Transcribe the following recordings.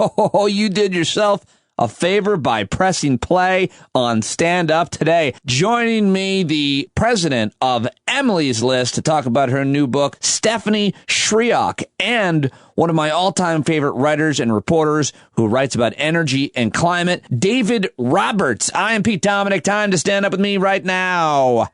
Oh, you did yourself a favor by pressing play on Stand Up Today. Joining me, the president of Emily's List, to talk about her new book, Stephanie Schriock, and one of my all-time favorite writers and reporters who writes about energy and climate, David Roberts. I am Pete Dominick. Time to stand up with me right now.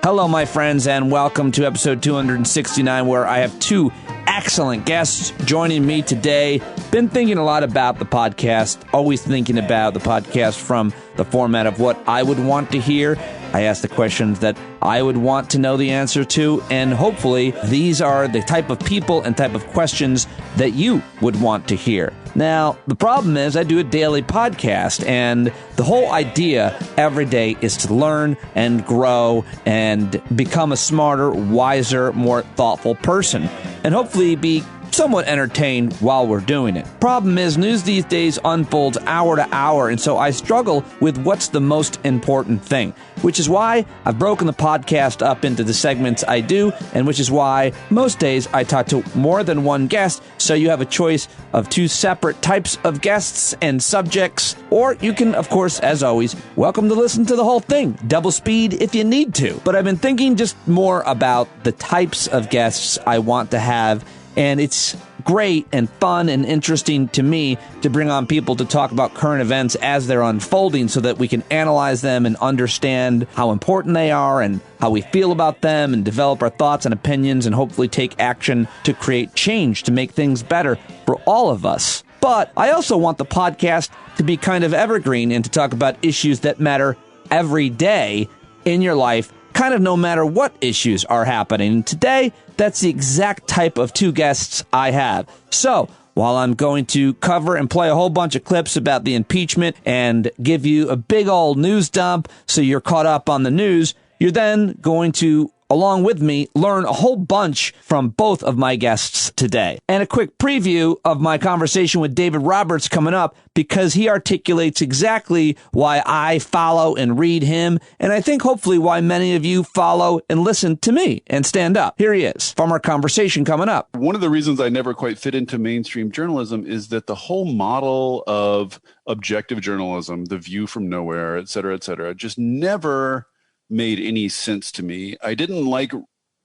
Hello, my friends, and welcome to episode 269, where I have two excellent guests joining me today. Been thinking a lot about the podcast, always thinking about the podcast from the format of what I would want to hear. I ask the questions that I would want to know the answer to, and hopefully these are the type of people and type of questions that you would want to hear. Now, the problem is I do a daily podcast, and the whole idea every day is to learn and grow and become a smarter, wiser, more thoughtful person, and hopefully be somewhat entertained while we're doing it. Problem is, news these days unfolds hour to hour, and so I struggle with what's the most important thing, which is why I've broken the podcast up into the segments I do, and which is why most days I talk to more than one guest, so you have a choice of two separate types of guests and subjects, or you can, of course, as always, welcome to listen to the whole thing, double speed if you need to. But I've been thinking just more about the types of guests I want to have, and it's great and fun and interesting to me to bring on people to talk about current events as they're unfolding so that we can analyze them and understand how important they are and how we feel about them and develop our thoughts and opinions and hopefully take action to create change to make things better for all of us. But I also want the podcast to be kind of evergreen and to talk about issues that matter every day in your life, kind of no matter what issues are happening. Today, that's the exact type of two guests I have. So, while I'm going to cover and play a whole bunch of clips about the impeachment and give you a big old news dump so you're caught up on the news, you're then going to, along with me, learn a whole bunch from both of my guests today. And a quick preview of my conversation with David Roberts coming up, because he articulates exactly why I follow and read him, and I think hopefully why many of you follow and listen to me and stand up. Here he is from our conversation coming up. One of the reasons I never quite fit into mainstream journalism is that the whole model of objective journalism, the view from nowhere, et cetera, just never made any sense to me. I didn't like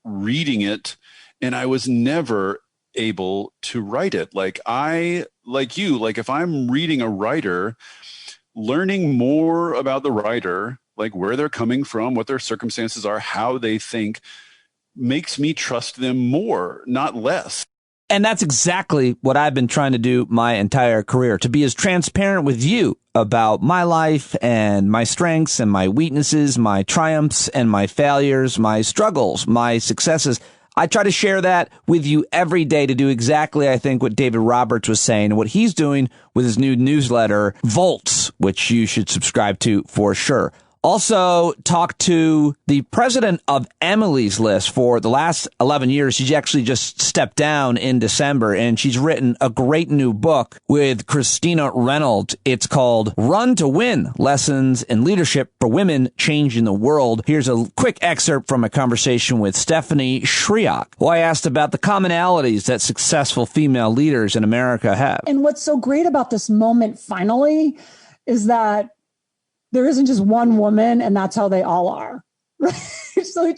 reading it, and I was never able to write it. Like if I'm reading a writer, learning more about the writer, like where they're coming from, what their circumstances are, how they think, makes me trust them more, not less. And that's exactly what I've been trying to do my entire career, to be as transparent with you about my life and my strengths and my weaknesses, my triumphs and my failures, my struggles, my successes. I try to share that with you every day to do exactly, I think, what David Roberts was saying and what he's doing with his new newsletter, Volts, which you should subscribe to for sure. Also talked to the president of Emily's List for the last 11 years. She's actually just stepped down in December, and she's written a great new book with Christina Reynolds. It's called Run to Win, Lessons in Leadership for Women Changing the World. Here's a quick excerpt from a conversation with Stephanie Schriock, who I asked about the commonalities that successful female leaders in America have. And what's so great about this moment finally is that there isn't just one woman and that's how they all are. Right? So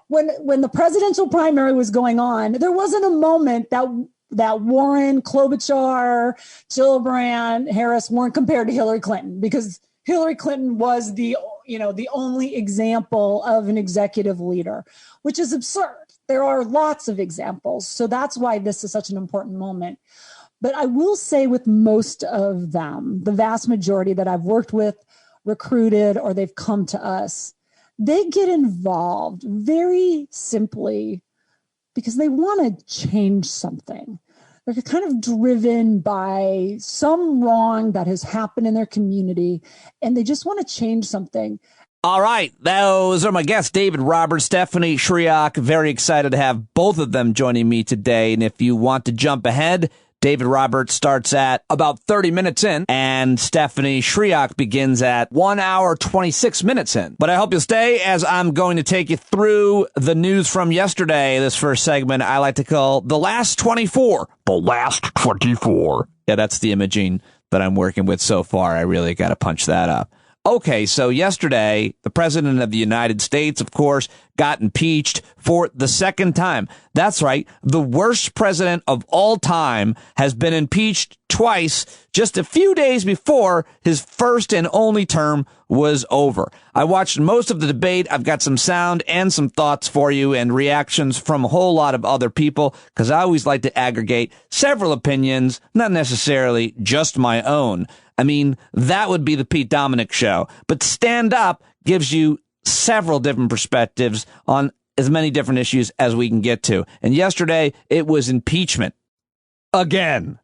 when the presidential primary was going on, there wasn't a moment that Warren, Klobuchar, Gillibrand, Harris weren't compared to Hillary Clinton, because Hillary Clinton was the only example of an executive leader, which is absurd. There are lots of examples. So that's why this is such an important moment. But I will say with most of them, the vast majority that I've worked with, recruited, or they've come to us, they get involved very simply because they want to change something. They're kind of driven by some wrong that has happened in their community, and they just want to change something. All right, those are my guests, David Roberts, Stephanie Schriock. Very excited to have both of them joining me today. And if you want to jump ahead, David Roberts starts at about 30 minutes in, and Stephanie Schriock begins at 1 hour, 26 minutes in. But I hope you'll stay, as I'm going to take you through the news from yesterday. This first segment I like to call The Last 24. The Last 24. Yeah, that's the imaging that I'm working with so far. I really got to punch that up. Okay, so yesterday, the President of the United States, of course, got impeached for the second time. That's right. The worst president of all time has been impeached twice just a few days before his first and only term was over. I watched most of the debate. I've got some sound and some thoughts for you and reactions from a whole lot of other people, because I always like to aggregate several opinions, not necessarily just my own. I mean, that would be the Pete Dominick show. But Stand Up gives you several different perspectives on as many different issues as we can get to. And yesterday, it was impeachment. Again.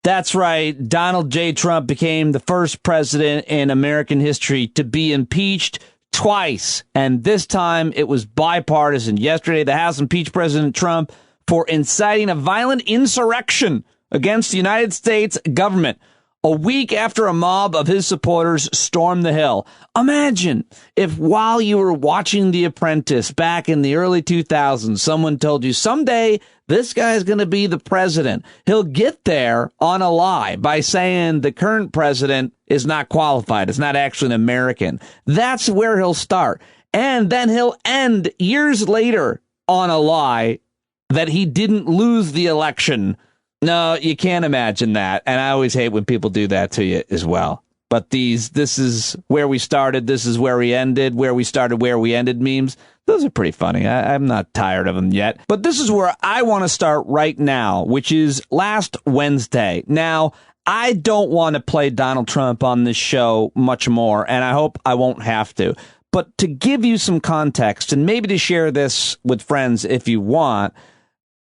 That's right. Donald J. Trump became the first president in American history to be impeached twice. And this time, it was bipartisan. Yesterday, the House impeached President Trump for inciting a violent insurrection against the United States government, a week after a mob of his supporters stormed the Hill. Imagine if while you were watching The Apprentice back in the early 2000s, someone told you someday this guy's going to be the president. He'll get there on a lie by saying the current president is not qualified. It's not actually an American. That's where he'll start. And then he'll end years later on a lie that he didn't lose the election. No, you can't imagine that. And I always hate when people do that to you as well. But this is where we started, this is where we ended, where we started, where we ended memes. Those are pretty funny. I'm not tired of them yet. But this is where I want to start right now, which is last Wednesday. Now, I don't want to play Donald Trump on this show much more, and I hope I won't have to. But to give you some context, and maybe to share this with friends if you want,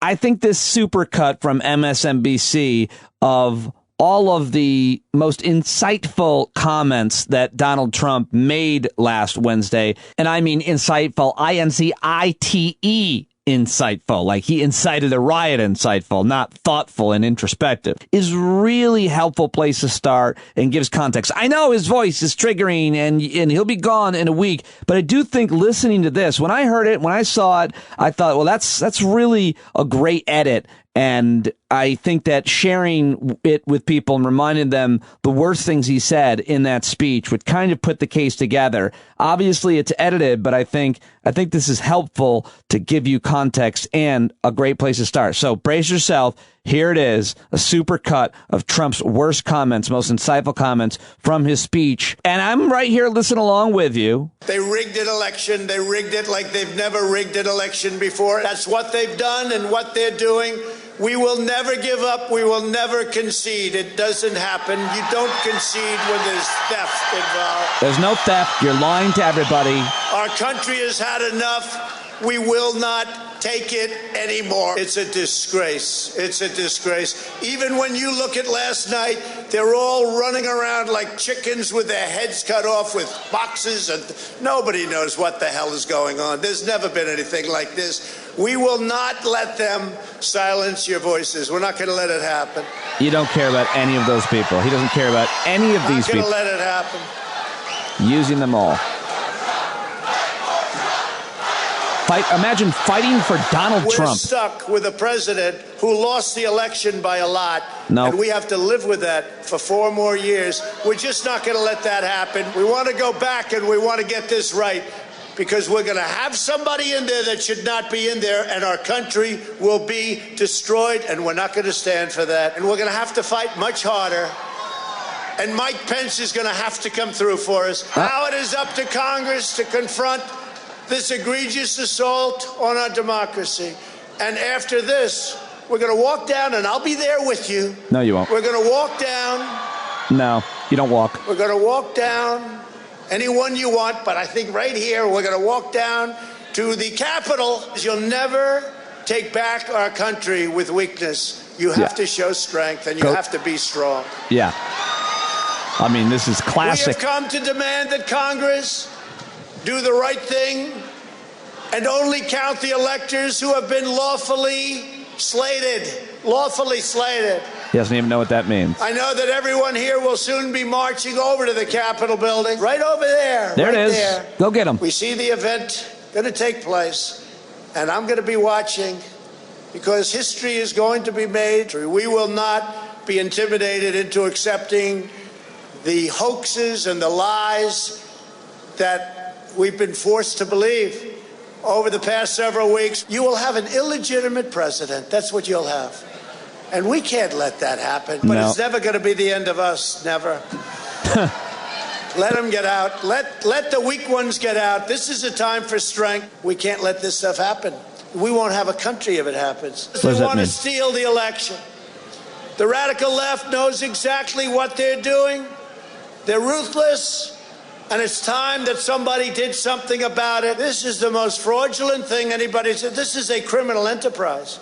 I think this supercut from MSNBC of all of the most insightful comments that Donald Trump made last Wednesday, and I mean insightful, I-N-C-I-T-E, insightful, like he incited a riot insightful, not thoughtful and introspective, is really helpful place to start and gives context. I know his voice is triggering and he'll be gone in a week, but I do think listening to this, when I heard it, when I saw it, I thought, well, that's really a great edit. And I think that sharing it with people and reminding them the worst things he said in that speech would kind of put the case together. Obviously, it's edited, but I think this is helpful to give you context and a great place to start. So brace yourself. Here it is, a super cut of Trump's worst comments, most insightful comments from his speech. And I'm right here listening along with you. They rigged an election. They rigged it like they've never rigged an election before. That's what they've done and what they're doing. We will never give up. We will never concede. It doesn't happen. You don't concede when there's theft involved. There's no theft. You're lying to everybody. Our country has had enough. We will not take it anymore. It's a disgrace. It's a disgrace. Even when you look at last night, they're all running around like chickens with their heads cut off with boxes, and nobody knows what the hell is going on. There's never been anything like this. We will not let them silence your voices. We're not going to let it happen. You don't care about any of those people. He doesn't care about any of these people. Not going to let it happen. Using them all. Imagine fighting for Donald Trump. We're stuck with a president who lost the election by a lot. No. And we have to live with that for 4 more years. We're just not going to let that happen. We want to go back and we want to get this right, because we're going to have somebody in there that should not be in there, and our country will be destroyed, and we're not going to stand for that. And we're going to have to fight much harder. And Mike Pence is going to have to come through for us. Now it is up to Congress to confront this egregious assault on our democracy. And after this, we're going to walk down, and I'll be there with you. No, you won't. We're going to walk down. No, you don't walk. We're going to walk down anyone you want, but I think right here, we're going to walk down to the Capitol. You'll never take back our country with weakness. You have to show strength, and you have to be strong. Yeah. I mean, this is classic. We have come to demand that Congress do the right thing and only count the electors who have been lawfully slated. lawfully slated. He doesn't even know what that means. I know that everyone here will soon be marching over to the Capitol building. Right over there. There right it is. There. Go get them. We see the event going to take place, and I'm going to be watching because history is going to be made. We will not be intimidated into accepting the hoaxes and the lies that we've been forced to believe over the past several weeks. You will have an illegitimate president. That's what you'll have. And we can't let that happen. But No. It's never going to be the end of us. Never. Let them get out. Let the weak ones get out. This is a time for strength. We can't let this stuff happen. We won't have a country if it happens. They want to steal the election. The radical left knows exactly what they're doing. They're ruthless. And it's time that somebody did something about it. This is the most fraudulent thing anybody said. This is a criminal enterprise.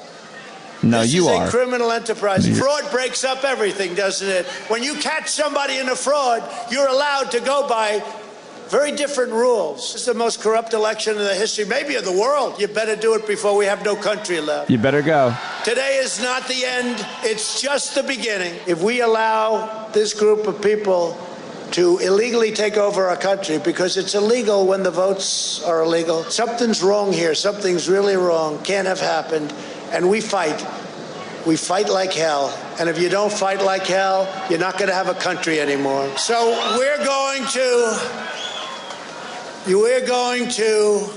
No, you are. This is a criminal enterprise. Fraud breaks up everything, doesn't it? When you catch somebody in a fraud, you're allowed to go by very different rules. This is the most corrupt election in the history, maybe of the world. You better do it before we have no country left. You better go. Today is not the end. It's just the beginning. If we allow this group of people to illegally take over our country, because it's illegal when the votes are illegal, something's wrong here. Something's really wrong. Can't have happened. And we fight. We fight like hell. And if you don't fight like hell, you're not going to have a country anymore. So we're going to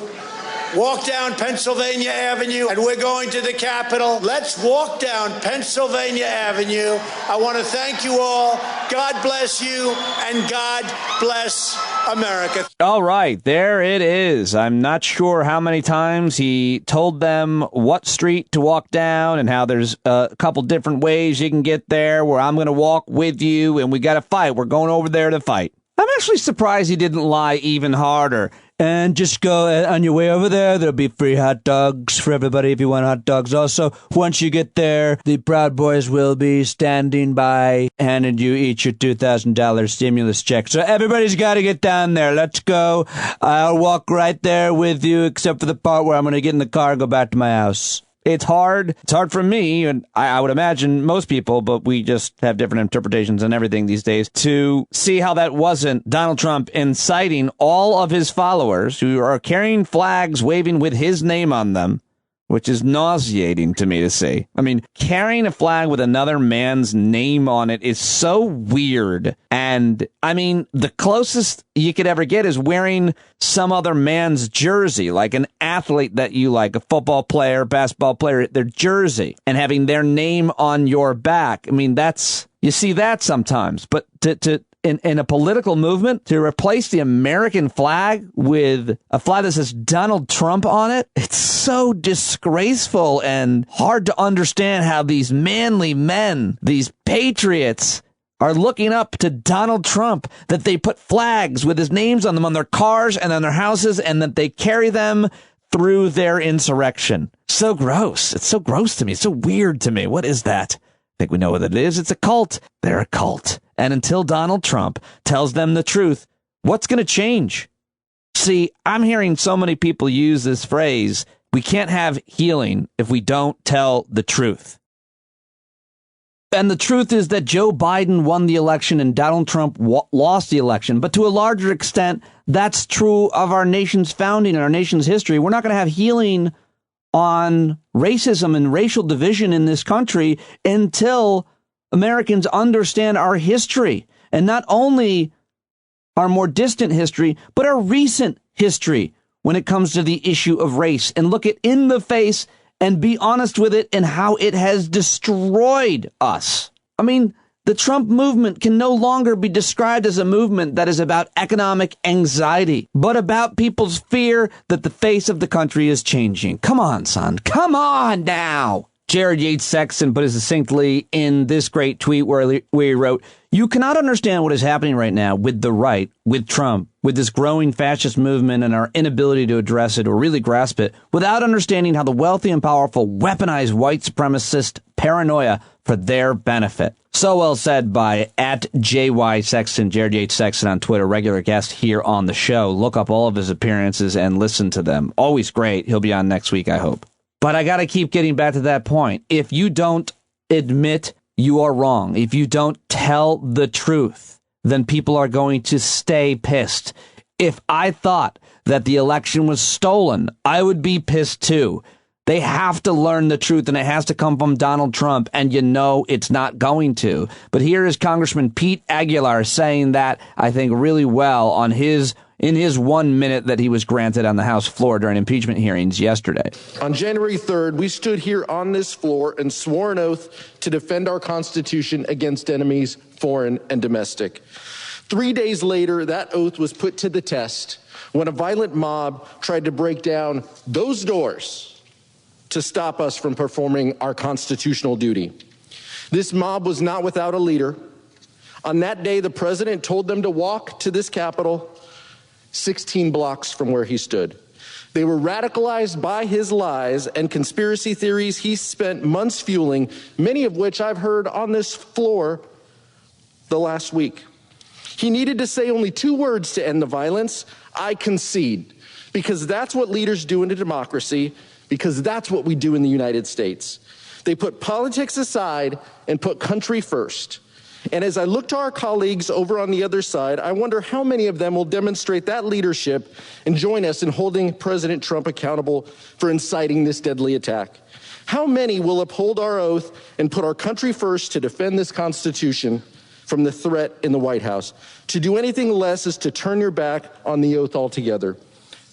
walk down Pennsylvania Avenue, and we're going to the Capitol. Let's walk down Pennsylvania Avenue. I want to thank you all. God bless you, and God bless America. All right, there it is. I'm not sure how many times he told them what street to walk down and how there's a couple different ways you can get there, where I'm going to walk with you, and we got to fight. We're going over there to fight. I'm actually surprised he didn't lie even harder. And just go on your way over there. There'll be free hot dogs for everybody if you want hot dogs. Also, once you get there, the Proud Boys will be standing by, handing you each your $2,000 stimulus check. So everybody's got to get down there. Let's go. I'll walk right there with you, except for the part where I'm going to get in the car and go back to my house. It's hard. It's hard for me, and I would imagine most people, but we just have different interpretations on everything these days, to see how that wasn't Donald Trump inciting all of his followers who are carrying flags waving with his name on them, which is nauseating to me to see. I mean, carrying a flag with another man's name on it is so weird. And, I mean, the closest you could ever get is wearing some other man's jersey, like an athlete that you like, a football player, basketball player, their jersey, and having their name on your back. I mean, you see that sometimes, but in a political movement, to replace the American flag with a flag that says Donald Trump on it, it's so disgraceful and hard to understand how these manly men, these patriots, are looking up to Donald Trump, that they put flags with his names on them on their cars and on their houses, and that they carry them through their insurrection. So gross. It's so gross to me. It's so weird to me. What is that? I think we know what it is. It's a cult. They're a cult. And until Donald Trump tells them the truth, what's going to change? See, I'm hearing so many people use this phrase, we can't have healing if we don't tell the truth. And the truth is that Joe Biden won the election and Donald Trump lost the election. But to a larger extent, that's true of our nation's founding and our nation's history. We're not going to have healing on racism and racial division in this country until Americans understand our history, and not only our more distant history, but our recent history when it comes to the issue of race, and look it in the face and be honest with it and how it has destroyed us. I mean, the Trump movement can no longer be described as a movement that is about economic anxiety, but about people's fear that the face of the country is changing. Come on, son. Come on now. Jared Yates Sexton put it succinctly in this great tweet where he wrote, "You cannot understand what is happening right now with the right, with Trump, with this growing fascist movement and our inability to address it or really grasp it without understanding how the wealthy and powerful weaponize white supremacist paranoia for their benefit." So well said by @JY Sexton, Jared Yates Sexton on Twitter, regular guest here on the show. Look up all of his appearances and listen to them. Always great. He'll be on next week, I hope. But I got to keep getting back to that point. If you don't admit you are wrong, if you don't tell the truth, then people are going to stay pissed. If I thought that the election was stolen, I would be pissed too. They have to learn the truth, and it has to come from Donald Trump, and you know it's not going to. But here is Congressman Pete Aguilar saying that, I think, really well in his 1 minute that he was granted on the House floor during impeachment hearings yesterday. On January 3rd, we stood here on this floor and swore an oath to defend our Constitution against enemies, foreign and domestic. 3 days later, that oath was put to the test when a violent mob tried to break down those doors to stop us from performing our constitutional duty. This mob was not without a leader. On that day, the president told them to walk to this Capitol 16 blocks from where he stood. They were radicalized by his lies and conspiracy theories he spent months fueling, many of which I've heard on this floor the last week. He needed to say only 2 words to end the violence: I concede, because that's what leaders do in a democracy, because that's what we do in the United States. They put politics aside and put country first. And as I look to our colleagues over on the other side, I wonder how many of them will demonstrate that leadership and join us in holding President Trump accountable for inciting this deadly attack. How many will uphold our oath and put our country first to defend this Constitution from the threat in the White House? To do anything less is to turn your back on the oath altogether.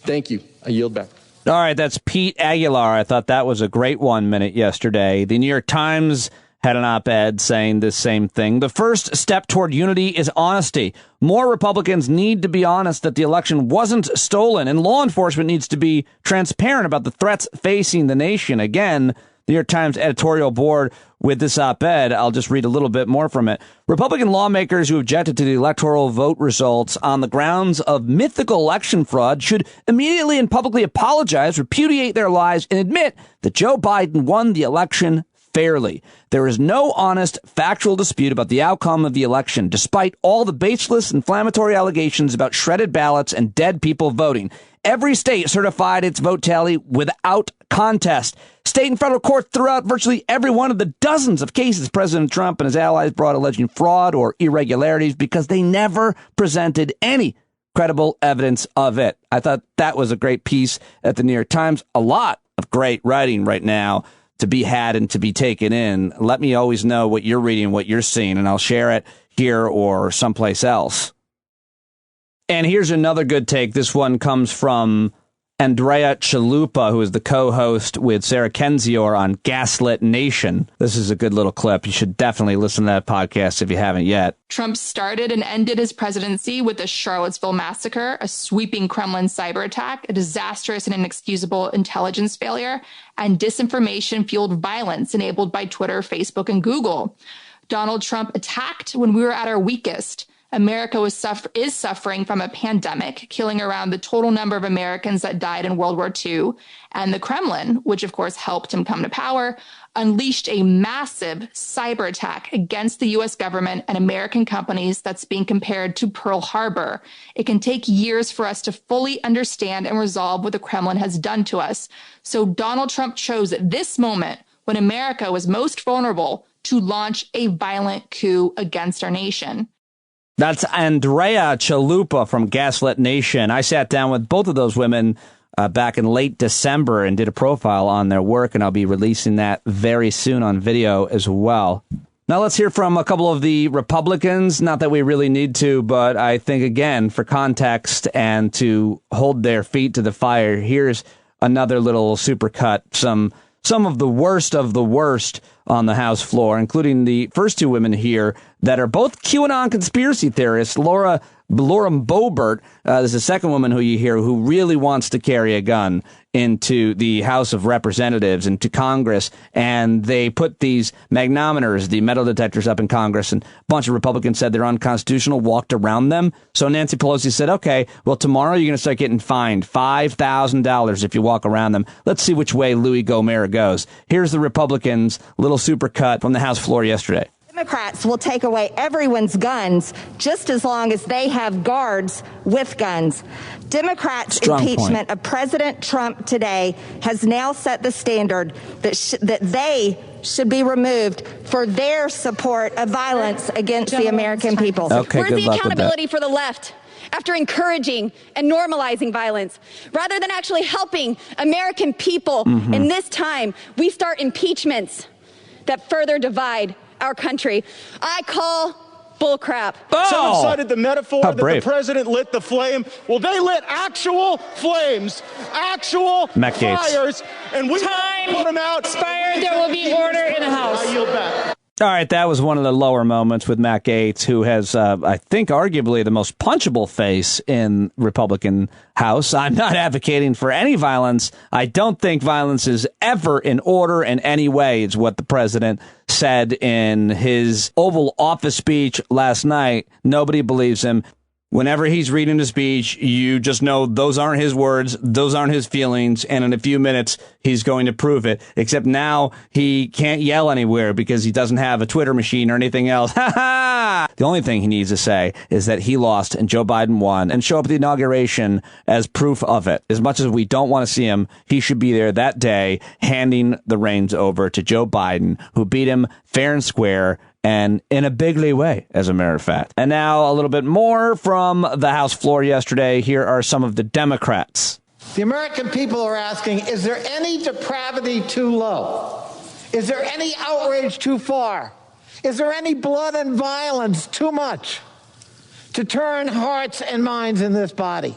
Thank you. I yield back. All right, that's Pete Aguilar. I thought that was a great 1 minute yesterday. The New York Times had an op-ed saying the same thing. The first step toward unity is honesty. More Republicans need to be honest that the election wasn't stolen, and law enforcement needs to be transparent about the threats facing the nation. Again, the New York Times editorial board with this op-ed. I'll just read a little bit more from it. Republican lawmakers who objected to the electoral vote results on the grounds of mythical election fraud should immediately and publicly apologize, repudiate their lies, and admit that Joe Biden won the election fairly. There is no honest, factual dispute about the outcome of the election, despite all the baseless, inflammatory allegations about shredded ballots and dead people voting. Every state certified its vote tally without contest. State and federal courts threw out virtually every one of the dozens of cases President Trump and his allies brought alleging fraud or irregularities because they never presented any credible evidence of it. I thought that was a great piece at the New York Times. A lot of great writing right now to be had and to be taken in. Let me always know what you're reading, what you're seeing, and I'll share it here or someplace else. And here's another good take. This one comes from Andrea Chalupa, who is the co-host with Sarah Kendzior on Gaslit Nation. This is a good little clip. You should definitely listen to that podcast if you haven't yet. Trump started and ended his presidency with the Charlottesville massacre, a sweeping Kremlin cyber attack, a disastrous and inexcusable intelligence failure, and disinformation-fueled violence enabled by Twitter, Facebook, and Google. Donald Trump attacked when we were at our weakest. America is suffering from a pandemic, killing around the total number of Americans that died in World War II. And the Kremlin, which of course helped him come to power, unleashed a massive cyber attack against the U.S. government and American companies that's being compared to Pearl Harbor. It can take years for us to fully understand and resolve what the Kremlin has done to us. So Donald Trump chose at this moment, when America was most vulnerable, to launch a violent coup against our nation. That's Andrea Chalupa from Gaslit Nation. I sat down with both of those women back in late December and did a profile on their work, and I'll be releasing that very soon on video as well. Now let's hear from a couple of the Republicans. Not that we really need to, but I think, again, for context and to hold their feet to the fire, here's another little supercut, some of the worst on the House floor, including the first two women here that are both QAnon conspiracy theorists. Laura Boebert is the second woman who you hear who really wants to carry a gun into the House of Representatives and to Congress. And they put these magnometers, the metal detectors, up in Congress, and a bunch of Republicans said they're unconstitutional, walked around them. So Nancy Pelosi said, OK, well, tomorrow you're going to start getting fined $5,000 if you walk around them. Let's see which way Louis Gohmert goes. Here's the Republicans' little supercut from the House floor yesterday. Democrats will take away everyone's guns just as long as they have guards with guns. Democrats' impeachment of President Trump today has now set the standard that they should be removed for their support of violence against the American people. Okay, Where's good the luck with accountability that. for the left after encouraging and normalizing violence? Rather than actually helping American people in this time, we start impeachments that further divide our country. I call bullcrap. Someone cited the metaphor that brave. the president lit the flame. Well, they lit actual flames, actual Matt Gaetz. fires, and we put them out. Expired. There will be order in the House. I yield back. All right, that was one of the lower moments with Matt Gaetz, who has, I think, arguably the most punchable face in Republican House. I'm not advocating for any violence. I don't think violence is ever in order in any way, is what the president said in his Oval Office speech last night. Nobody believes him. Whenever he's reading the speech, you just know those aren't his words, those aren't his feelings, and in a few minutes, he's going to prove it. Except now, he can't yell anywhere because he doesn't have a Twitter machine or anything else. Ha ha! The only thing he needs to say is that he lost and Joe Biden won, and show up at the inauguration as proof of it. As much as we don't want to see him, he should be there that day, handing the reins over to Joe Biden, who beat him fair and square, and in a bigly way, as a matter of fact. And now a little bit more from the House floor yesterday. Here are some of the Democrats. The American people are asking, is there any depravity too low? Is there any outrage too far? Is there any blood and violence too much to turn hearts and minds in this body?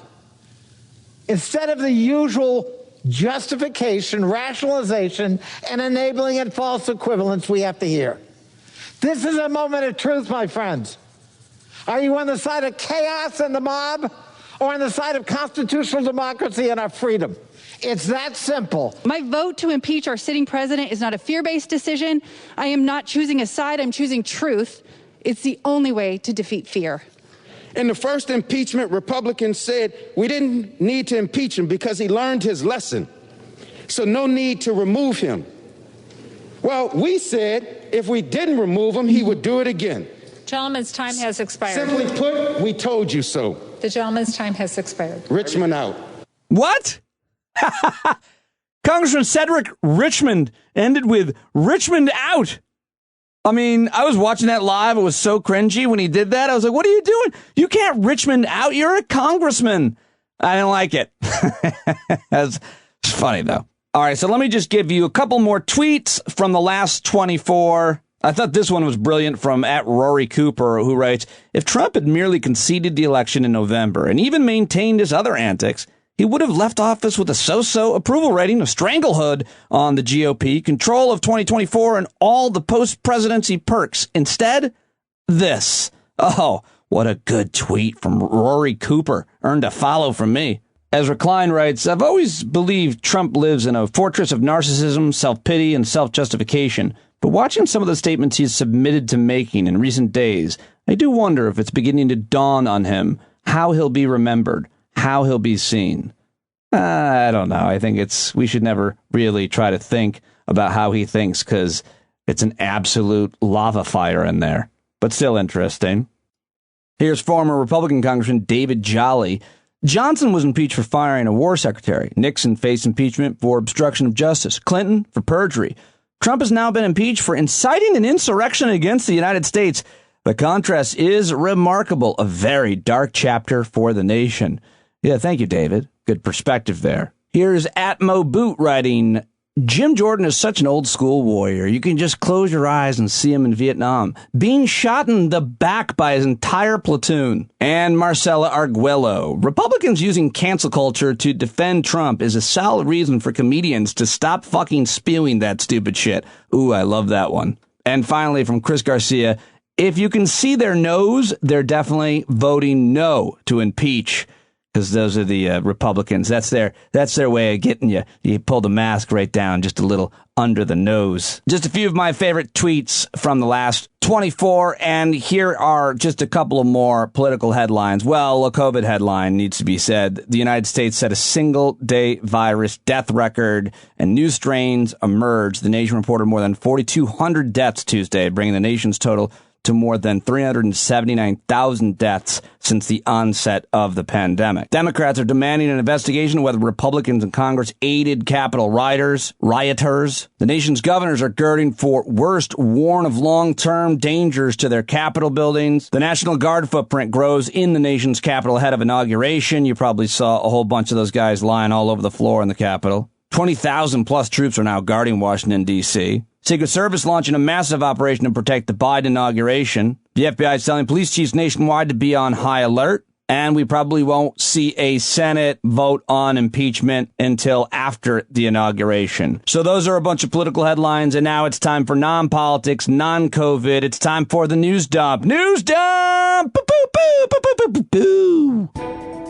Instead of the usual justification, rationalization, and enabling and false equivalence we have to hear. This is a moment of truth, my friends. Are you on the side of chaos and the mob, or on the side of constitutional democracy and our freedom? It's that simple. My vote to impeach our sitting president is not a fear-based decision. I am not choosing a side. I'm choosing truth. It's the only way to defeat fear. In the first impeachment, Republicans said we didn't need to impeach him because he learned his lesson. So no need to remove him. Well, we said if we didn't remove him, he would do it again. Gentleman's time has expired. Simply put, we told you so. The gentleman's time has expired. Richmond out. What? Congressman Cedric Richmond ended with Richmond out. I mean, I was watching that live. It was so cringy when he did that. I was like, what are you doing? You can't Richmond out. You're a congressman. I didn't like it. That's funny, though. All right, so let me just give you a couple more tweets from the last 24. I thought this one was brilliant from @RoryCooper, who writes, if Trump had merely conceded the election in November and even maintained his other antics, he would have left office with a so-so approval rating, a stranglehold on the GOP, control of 2024, and all the post-presidency perks. Instead, this. Oh, what a good tweet from Rory Cooper. Earned a follow from me. Ezra Klein writes, I've always believed Trump lives in a fortress of narcissism, self-pity, and self-justification. But watching some of the statements he's submitted to making in recent days, I do wonder if it's beginning to dawn on him how he'll be remembered, how he'll be seen. I don't know. I think we should never really try to think about how he thinks because it's an absolute lava fire in there. But still interesting. Here's former Republican Congressman David Jolly. Johnson was impeached for firing a war secretary. Nixon faced impeachment for obstruction of justice. Clinton for perjury. Trump has now been impeached for inciting an insurrection against the United States. The contrast is remarkable. A very dark chapter for the nation. Yeah, thank you, David. Good perspective there. Here's Atmo Boot writing, Jim Jordan is such an old school warrior. You can just close your eyes and see him in Vietnam, being shot in the back by his entire platoon. And Marcella Arguello. Republicans using cancel culture to defend Trump is a solid reason for comedians to stop fucking spewing that stupid shit. Ooh, I love that one. And finally, from Chris Garcia, if you can see their nose, they're definitely voting no to impeach. Because those are the Republicans. That's their way of getting you. You pull the mask right down just a little under the nose. Just a few of my favorite tweets from the last 24, and here are just a couple of more political headlines. Well, a COVID headline needs to be said. The United States set a single-day virus death record, and new strains emerged. The Nation reported more than 4,200 deaths Tuesday, bringing the nation's total to more than 379,000 deaths since the onset of the pandemic. Democrats are demanding an investigation of whether Republicans in Congress aided Capitol rioters. The nation's governors are girding for worst warn of long-term dangers to their Capitol buildings. The National Guard footprint grows in the nation's Capitol ahead of inauguration. You probably saw a whole bunch of those guys lying all over the floor in the Capitol. 20,000 plus troops are now guarding Washington, D.C. Secret Service launching a massive operation to protect the Biden inauguration. The FBI is telling police chiefs nationwide to be on high alert. And we probably won't see a Senate vote on impeachment until after the inauguration. So those are a bunch of political headlines. And now it's time for non-politics, non-COVID. It's time for the news dump. News dump! Boo, boo, boo, boo, boo, boo, boo.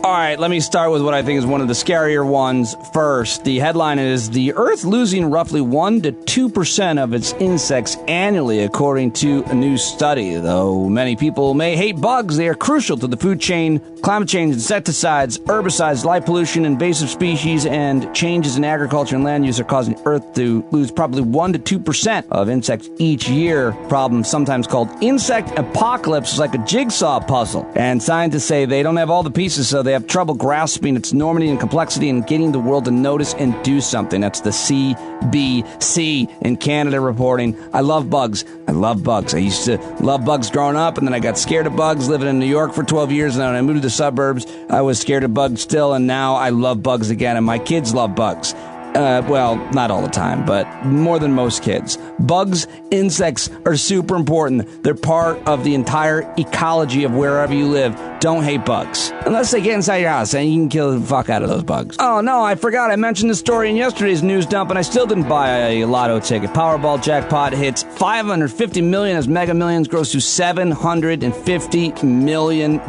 All right, let me start with what I think is one of the scarier ones first. The headline is, the Earth losing roughly 1 to 2% of its insects annually, according to a new study. Though many people may hate bugs, they are crucial to the food chain. Climate change, insecticides, herbicides, light pollution, invasive species, and changes in agriculture and land use are causing Earth to lose probably 1 to 2% of insects each year. Problem sometimes called insect apocalypse is like a jigsaw puzzle. And scientists say they don't have all the pieces, so they have trouble grasping its enormity and complexity and getting the world to notice and do something. That's the CBC in Canada reporting. I love bugs. I used to love bugs growing up, and then I got scared of bugs living in New York for 12 years, and then when I moved to the suburbs, I was scared of bugs still, and now I love bugs again, and my kids love bugs. Well, not all the time, but more than most kids. Bugs, insects are super important. They're part of the entire ecology of wherever you live. Don't hate bugs. Unless they get inside your house, and you can kill the fuck out of those bugs. Oh, no, I forgot. I mentioned this story in yesterday's news dump, and I still didn't buy a lotto ticket. Powerball jackpot hits $550 million as Mega Millions grows to $750 million.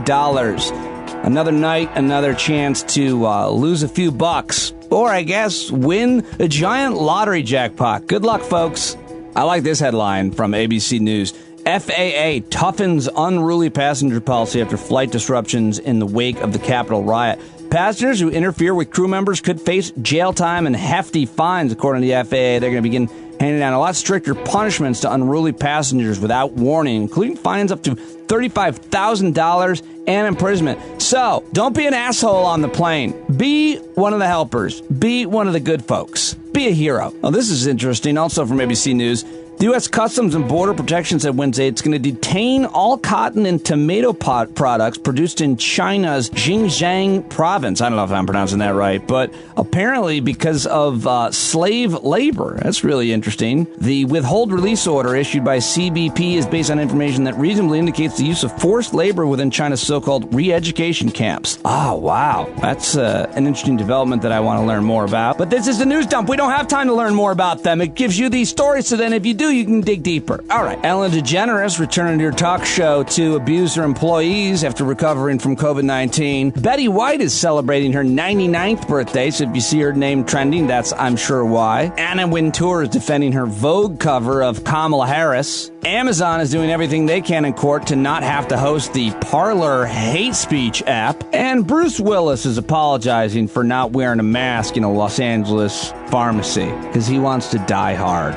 Another night, another chance to lose a few bucks. Or, I guess, win a giant lottery jackpot. Good luck, folks. I like this headline from ABC News. FAA toughens unruly passenger policy after flight disruptions in the wake of the Capitol riot. Passengers who interfere with crew members could face jail time and hefty fines, according to the FAA. They're going to begin handing down a lot stricter punishments to unruly passengers without warning, including fines up to $35,000 and imprisonment. So, don't be an asshole on the plane. Be one of the helpers. Be one of the good folks. Be a hero. Well, this is interesting, also from ABC News. The U.S. Customs and Border Protection said Wednesday it's going to detain all cotton and tomato products produced in China's Xinjiang province. I don't know if I'm pronouncing that right, but apparently because of slave labor. That's really interesting. The withhold release order issued by CBP is based on information that reasonably indicates the use of forced labor within China's so-called re-education camps. Oh, wow. That's an interesting development that I want to learn more about. But this is the news dump. We don't have time to learn more about them. It gives you these stories, so then if you do, you can dig deeper. All right. Ellen DeGeneres returning to her talk show to abuse her employees after recovering from COVID-19. Betty White is celebrating her 99th birthday, so if you see her name trending, that's I'm sure why. Anna Wintour is defending her Vogue cover of Kamala Harris. Amazon is doing everything they can in court to not have to host the Parler hate speech app. And Bruce Willis is apologizing for not wearing a mask in a Los Angeles pharmacy because he wants to die hard.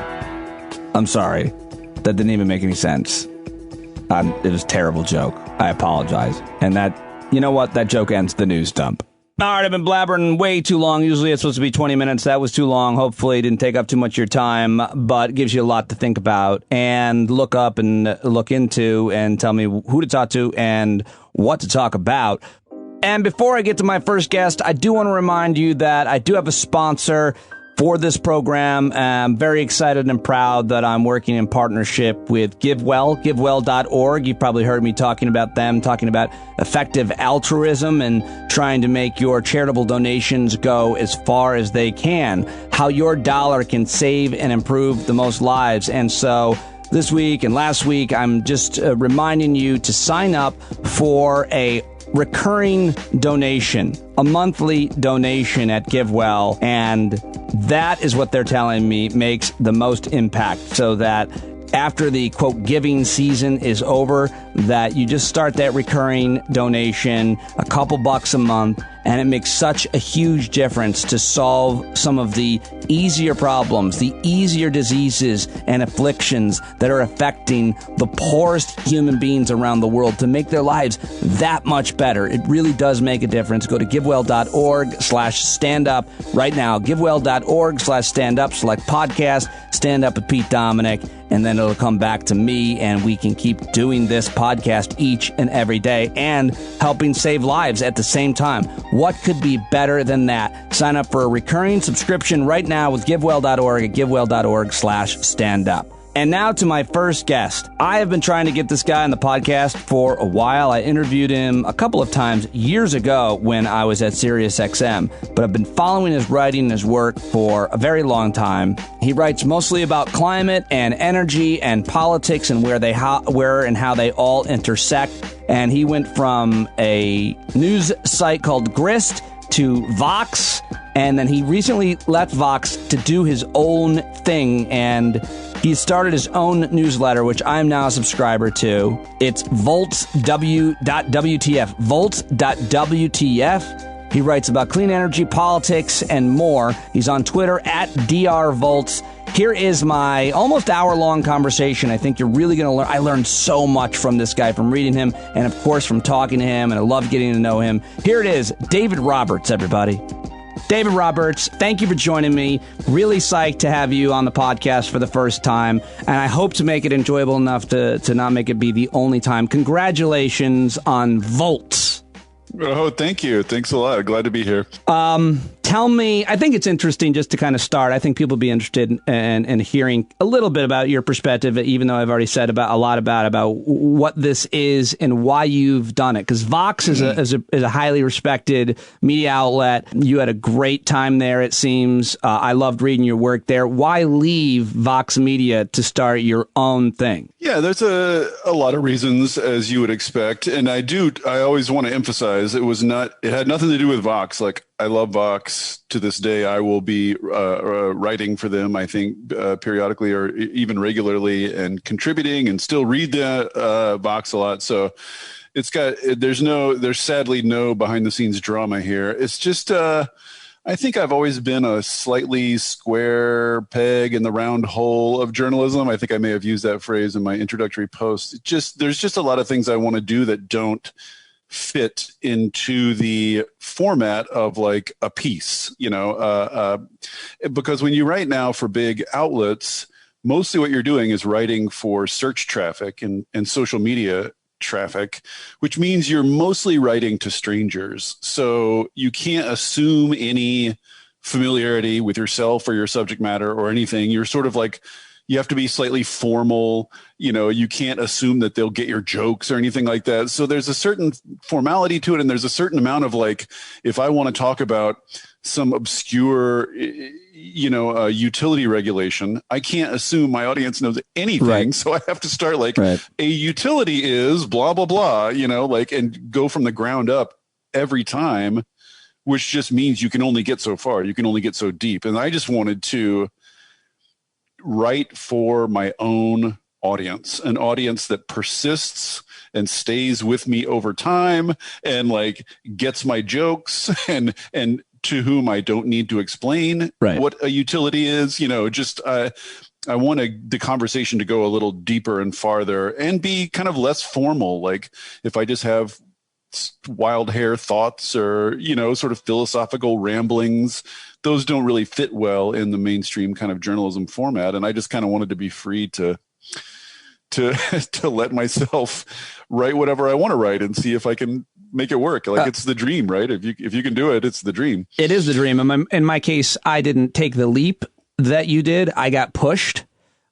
I'm sorry. That didn't even make any sense. It was a terrible joke. I apologize. And that, you know what? That joke ends the news dump. All right, I've been blabbering way too long. Usually it's supposed to be 20 minutes. That was too long. Hopefully it didn't take up too much of your time, but it gives you a lot to think about and look up and look into and tell me who to talk to and what to talk about. And before I get to my first guest, I do want to remind you that I do have a sponsor for this program. I'm very excited and proud that I'm working in partnership with GiveWell, givewell.org. You've probably heard me talking about them, talking about effective altruism and trying to make your charitable donations go as far as they can, how your dollar can save and improve the most lives. And so this week and last week, I'm just reminding you to sign up for a recurring donation, a monthly donation at GiveWell, and that is what they're telling me makes the most impact, so that after the, quote, giving season is over, that you just start that recurring donation, a couple bucks a month, and it makes such a huge difference to solve some of the easier problems, the easier diseases and afflictions that are affecting the poorest human beings around the world, to make their lives that much better. It really does make a difference. Go to givewell.org/stand-up right now. Givewell.org/stand-up. Select podcast, Stand Up with Pete Dominick, and then it'll come back to me, and we can keep doing this podcast each and every day and helping save lives at the same time. What could be better than that? Sign up for a recurring subscription right now with givewell.org at givewell.org/stand-up. And now to my first guest. I have been trying to get this guy on the podcast for a while. I interviewed him a couple of times years ago when I was at SiriusXM, but I've been following his writing and his work for a very long time. He writes mostly about climate and energy and politics and where and how they all intersect. And he went from a news site called Grist to Vox, and then he recently left Vox to do his own thing, and he started his own newsletter, which I'm now a subscriber to. It's Volts.wtf. Volts.wtf. He writes about clean energy, politics, and more. He's on Twitter at drvolts. Here is my almost hour-long conversation. I think you're really going to learn. I learned so much from this guy, from reading him, and of course from talking to him, and I love getting to know him. Here it is, David Roberts, everybody. David Roberts, thank you for joining me. Really psyched to have you on the podcast for the first time, and I hope to make it enjoyable enough to not make it be the only time. Congratulations on Volts. Oh, thank you. Thanks a lot. Glad to be here. Tell me, I think it's interesting just to kind of start. I think people will be interested in hearing a little bit about your perspective, even though I've already said a lot about what this is and why you've done it. Because Vox is a highly respected media outlet. You had a great time there, it seems. I loved reading your work there. Why leave Vox Media to start your own thing? Yeah, there's a lot of reasons, as you would expect. And I always want to emphasize it had nothing to do with Vox. Like, I love Vox. To this day, I will be writing for them, I think, periodically or even regularly, and contributing, and still read the Vox a lot. So there's sadly no behind the scenes drama here. It's just, I think I've always been a slightly square peg in the round hole of journalism. I think I may have used that phrase in my introductory post. There's just a lot of things I want to do that don't fit into the format of like a piece, because when you write now for big outlets, mostly what you're doing is writing for search traffic and social media traffic, which means you're mostly writing to strangers. So you can't assume any familiarity with yourself or your subject matter or anything. You're sort of like, you have to be slightly formal. You can't assume that they'll get your jokes or anything like that. So there's a certain formality to it. And there's a certain amount of like, if I want to talk about some obscure, utility regulation, I can't assume my audience knows anything. Right. So I have to start like, a utility is blah, blah, blah, and go from the ground up every time, which just means you can only get so far. You can only get so deep. And I just wanted to write for my own audience, an audience that persists and stays with me over time and like gets my jokes and to whom I don't need to explain what a utility is. I want the conversation to go a little deeper and farther and be kind of less formal. Like if I just have wild hair thoughts or, sort of philosophical ramblings, those don't really fit well in the mainstream kind of journalism format. And I just kind of wanted to be free to let myself write whatever I want to write and see if I can make it work. Like it's the dream, right? If you can do it, it's the dream. It is the dream. In my case, I didn't take the leap that you did. I got pushed.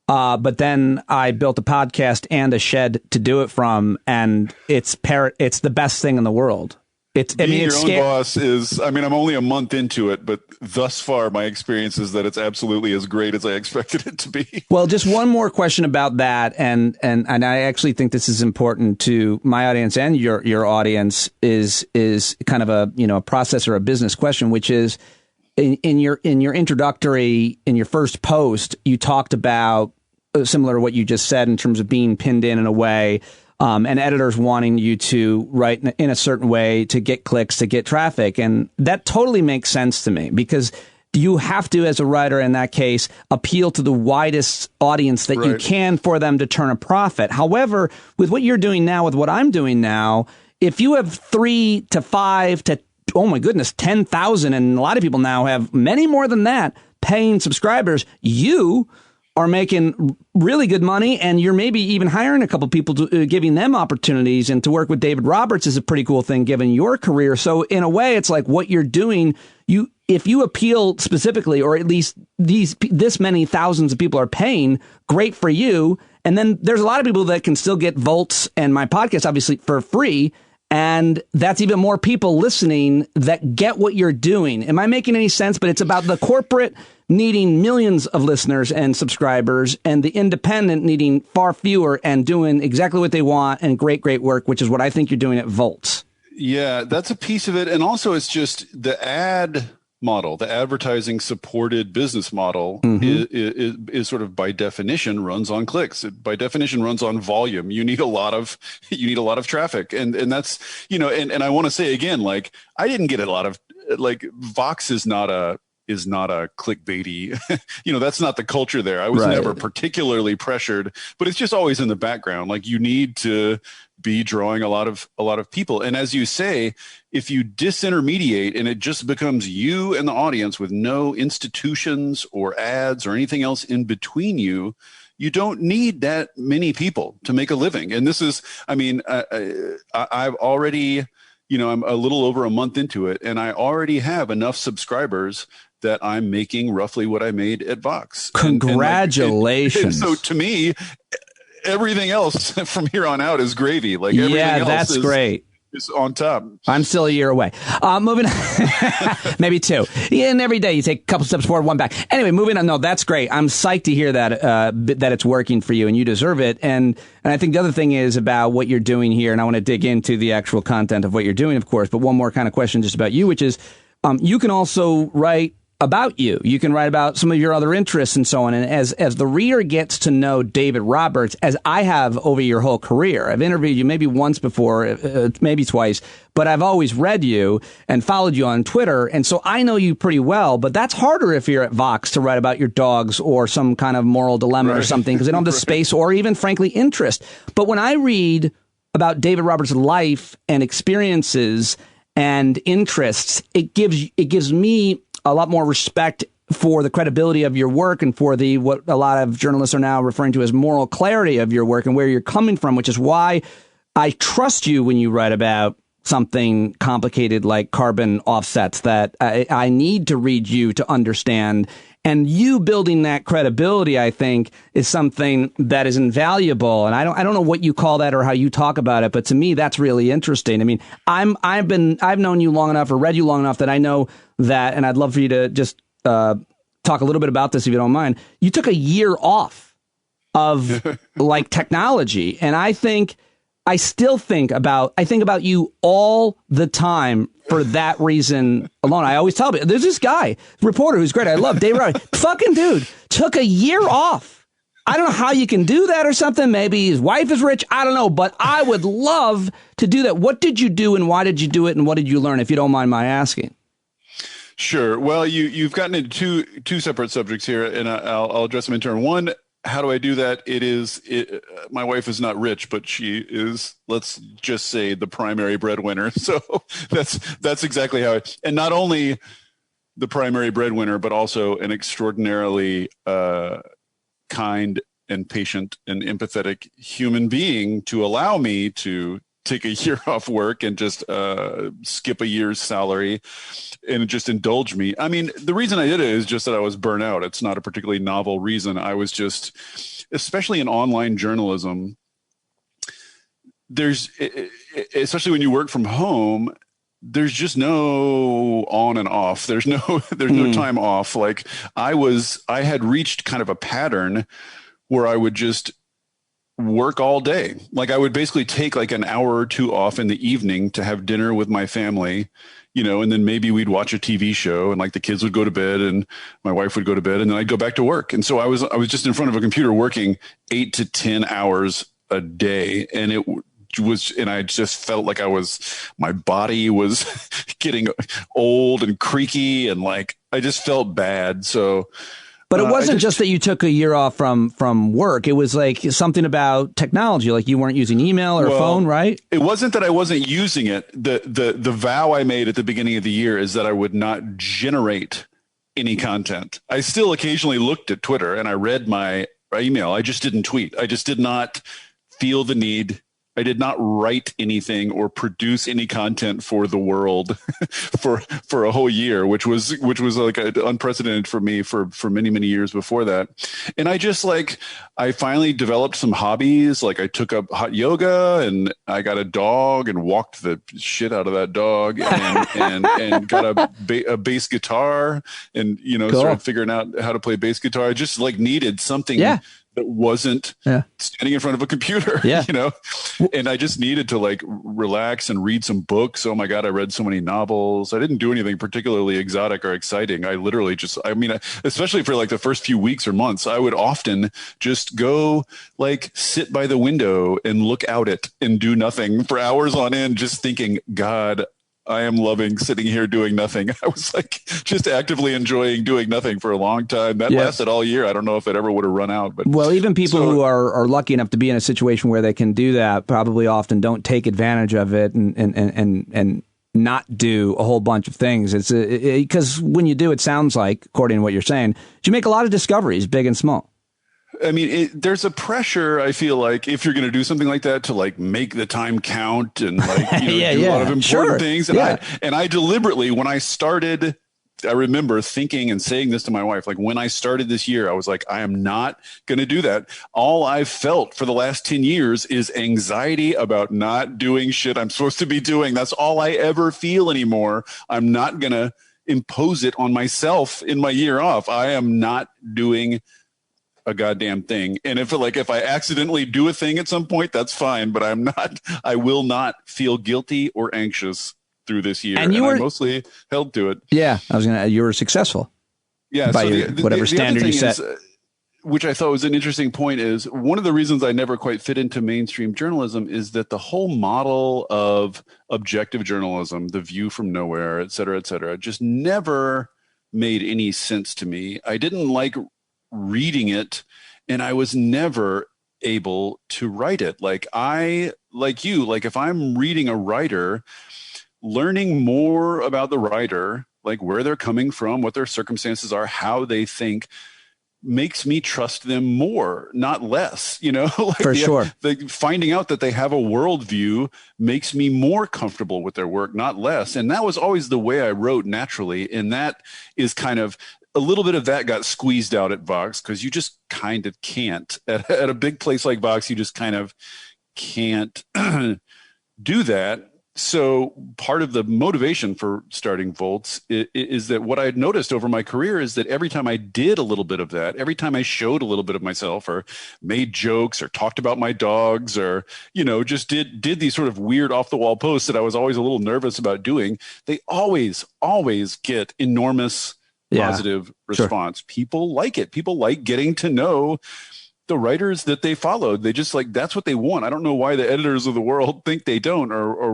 But then I built a podcast and a shed to do it from, and it's the best thing in the world. Your own boss is, I'm only a month into it, but thus far my experience is that it's absolutely as great as I expected it to be. Well, just one more question about that. And I actually think this is important to my audience and your audience is kind of a process or a business question, which is in your introductory, in your first post, you talked about similar to what you just said in terms of being pinned in a way. and editors wanting you to write in a certain way to get clicks, to get traffic. And that totally makes sense to me, because you have to, as a writer in that case, appeal to the widest audience that you can for them to turn a profit. However, with what you're doing now, with what I'm doing now, if you have 3 to 5 to, oh my goodness, 10,000, and a lot of people now have many more than that, paying subscribers, you are making really good money, and you're maybe even hiring a couple people, to, giving them opportunities. And to work with David Roberts is a pretty cool thing, given your career. So in a way, it's like what you're doing, if you appeal specifically, or at least this many thousands of people are paying, great for you. And then there's a lot of people that can still get Volts and my podcast, obviously, for free. And that's even more people listening that get what you're doing. Am I making any sense? But it's about the corporate needing millions of listeners and subscribers, and the independent needing far fewer and doing exactly what they want and great, great work, which is what I think you're doing at Volts. Yeah, that's a piece of it. And also, it's just the ad model, the advertising supported business model is sort of by definition runs on clicks. It by definition runs on volume. You need a lot of traffic. And that's, and I want to say again, like, I didn't get a lot of, like, Vox is not a clickbaity, that's not the culture there. I was never particularly pressured, but it's just always in the background. Like, you need to be drawing a lot of people. And as you say, if you disintermediate and it just becomes you and the audience with no institutions or ads or anything else in between you, you don't need that many people to make a living. And this is, I've already, I'm a little over a month into it, and I already have enough subscribers that I'm making roughly what I made at Vox. Congratulations. And so to me, everything else from here on out is gravy. Like, everything else that's great. Is on top. I'm still a year away. Moving on. Maybe 2. Yeah, and every day you take a couple steps forward, 1 back. Anyway, moving on. No, that's great. I'm psyched to hear that that it's working for you, and you deserve it. And I think the other thing is about what you're doing here, and I want to dig into the actual content of what you're doing, of course. But one more kind of question just about you, which is you can also write about you. You can write about some of your other interests and so on. And as the reader gets to know David Roberts, as I have over your whole career, I've interviewed you maybe once before, maybe twice, but I've always read you and followed you on Twitter. And so I know you pretty well, but that's harder if you're at Vox to write about your dogs or some kind of moral dilemma or something, because they don't have the space or even, frankly, interest. But when I read about David Roberts' life and experiences and interests, it gives me a lot more respect for the credibility of your work and for the what a lot of journalists are now referring to as moral clarity of your work and where you're coming from, which is why I trust you when you write about something complicated like carbon offsets that I need to read you to understand. And you building that credibility, I think, is something that is invaluable. And I don't know what you call that or how you talk about it, but to me, that's really interesting. I mean, I've known you long enough or read you long enough that I know that, and I'd love for you to just talk a little bit about this if you don't mind. You took a year off of like technology, and I think about you all the time for that reason alone. I always tell people, there's this guy, reporter who's great. I love Dave Roberts. Fucking dude took a year off. I don't know how you can do that or something. Maybe his wife is rich. I don't know, but I would love to do that. What did you do and why did you do it? And what did you learn, if you don't mind my asking? Sure. Well, you've gotten into two separate subjects here, and I'll address them in turn. One, how do I do that? My wife is not rich, but she is, let's just say, the primary breadwinner. So that's exactly how and not only the primary breadwinner, but also an extraordinarily kind and patient and empathetic human being to allow me to take a year off work and just skip a year's salary and just indulge me. I mean, the reason I did it is just that I was burnt out. It's not a particularly novel reason. I was just, especially in online journalism, especially when you work from home, there's just no on and off. There's no time off. Like I had reached kind of a pattern where I would just work all day. Like I would basically take like an hour or two off in the evening to have dinner with my family, and then maybe we'd watch a TV show and like the kids would go to bed and my wife would go to bed and then I'd go back to work. And so I was just in front of a computer working 8 to 10 hours a day. And and I just felt like my body was getting old and creaky, and like I just felt bad. So. But it wasn't just that you took a year off from work. It was like something about technology, like you weren't using email or phone, right? It wasn't that I wasn't using it. The vow I made at the beginning of the year is that I would not generate any content. I still occasionally looked at Twitter and I read my email. I just didn't tweet. I just did not feel the need. I did not write anything or produce any content for the world for a whole year, which was like unprecedented for me for many, many years before that. And I just I finally developed some hobbies. Like I took up hot yoga and I got a dog and walked the shit out of that dog and got a bass guitar and, cool. Started figuring out how to play bass guitar. I just needed something. Yeah. That wasn't standing in front of a computer, and I just needed to relax and read some books. Oh my God, I read so many novels. I didn't do anything particularly exotic or exciting. I literally especially for the first few weeks or months, I would often just go sit by the window and look out it and do nothing for hours on end, just thinking, God, I am loving sitting here doing nothing. I was just actively enjoying doing nothing for a long time. That lasted all year. I don't know if it ever would have run out. But well, even people who are lucky enough to be in a situation where they can do that probably often don't take advantage of it and not do a whole bunch of things. It's because when you do, it sounds like, according to what you're saying, you make a lot of discoveries, big and small. I mean, there's a pressure, I feel like, if you're going to do something like that, to make the time count and do a lot of important things. And I deliberately, when I started, I remember thinking and saying this to my wife, when I started this year, I was like, I am not going to do that. All I've felt for the last 10 years is anxiety about not doing shit I'm supposed to be doing. That's all I ever feel anymore. I'm not going to impose it on myself in my year off. I am not doing a goddamn thing. And if I accidentally do a thing at some point, that's fine, but I will not feel guilty or anxious through this year. And I mostly held to it. Yeah. You were successful. Yeah. By whatever standard you set. Which I thought was an interesting point, is one of the reasons I never quite fit into mainstream journalism is that the whole model of objective journalism, the view from nowhere, et cetera, just never made any sense to me. I didn't like reading it, and I was never able to write it. If I'm reading a writer, learning more about the writer, where they're coming from, what their circumstances are, how they think, makes me trust them more, not less, For sure. Finding out that they have a worldview makes me more comfortable with their work, not less. And that was always the way I wrote naturally. And that is kind of, a little bit of that got squeezed out at Vox, because you just kind of can't. At a big place like Vox, you just kind of can't do that. So part of the motivation for starting Volts is that what I had noticed over my career is that every time I did a little bit of that, every time I showed a little bit of myself or made jokes or talked about my dogs or, just did these sort of weird off the wall posts that I was always a little nervous about doing, they always get enormous positive response. Sure. People like it. People like getting to know the writers that they followed. They just that's what they want. I don't know why the editors of the world think they don't, or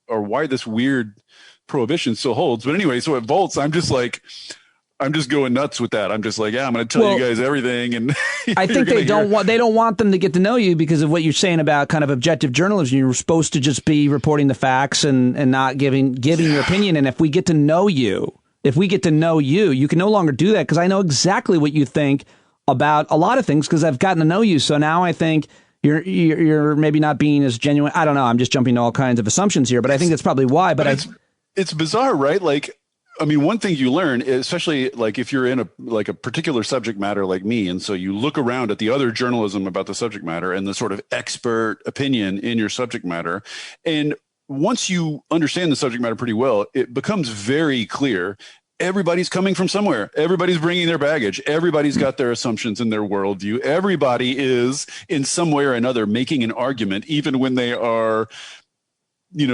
why this weird prohibition still holds. But anyway, so at Volts, I'm just going nuts with that. I'm just I'm going to tell you guys everything. And I think they don't want them to get to know you because of what you're saying about kind of objective journalism. You're supposed to just be reporting the facts and not giving your opinion. And if we get to know you, you can no longer do that, because I know exactly what you think about a lot of things because I've gotten to know you. So now I think you're maybe not being as genuine. I don't know. I'm just jumping to all kinds of assumptions here, but I think that's probably why. But it's bizarre, right? One thing you learn, especially if you're in a particular subject matter like me, and so you look around at the other journalism about the subject matter and the sort of expert opinion in your subject matter, and once you understand the subject matter pretty well, it becomes very clear. Everybody's coming from somewhere. Everybody's bringing their baggage. Everybody's got their assumptions and their worldview. Everybody is in some way or another making an argument, even when they are,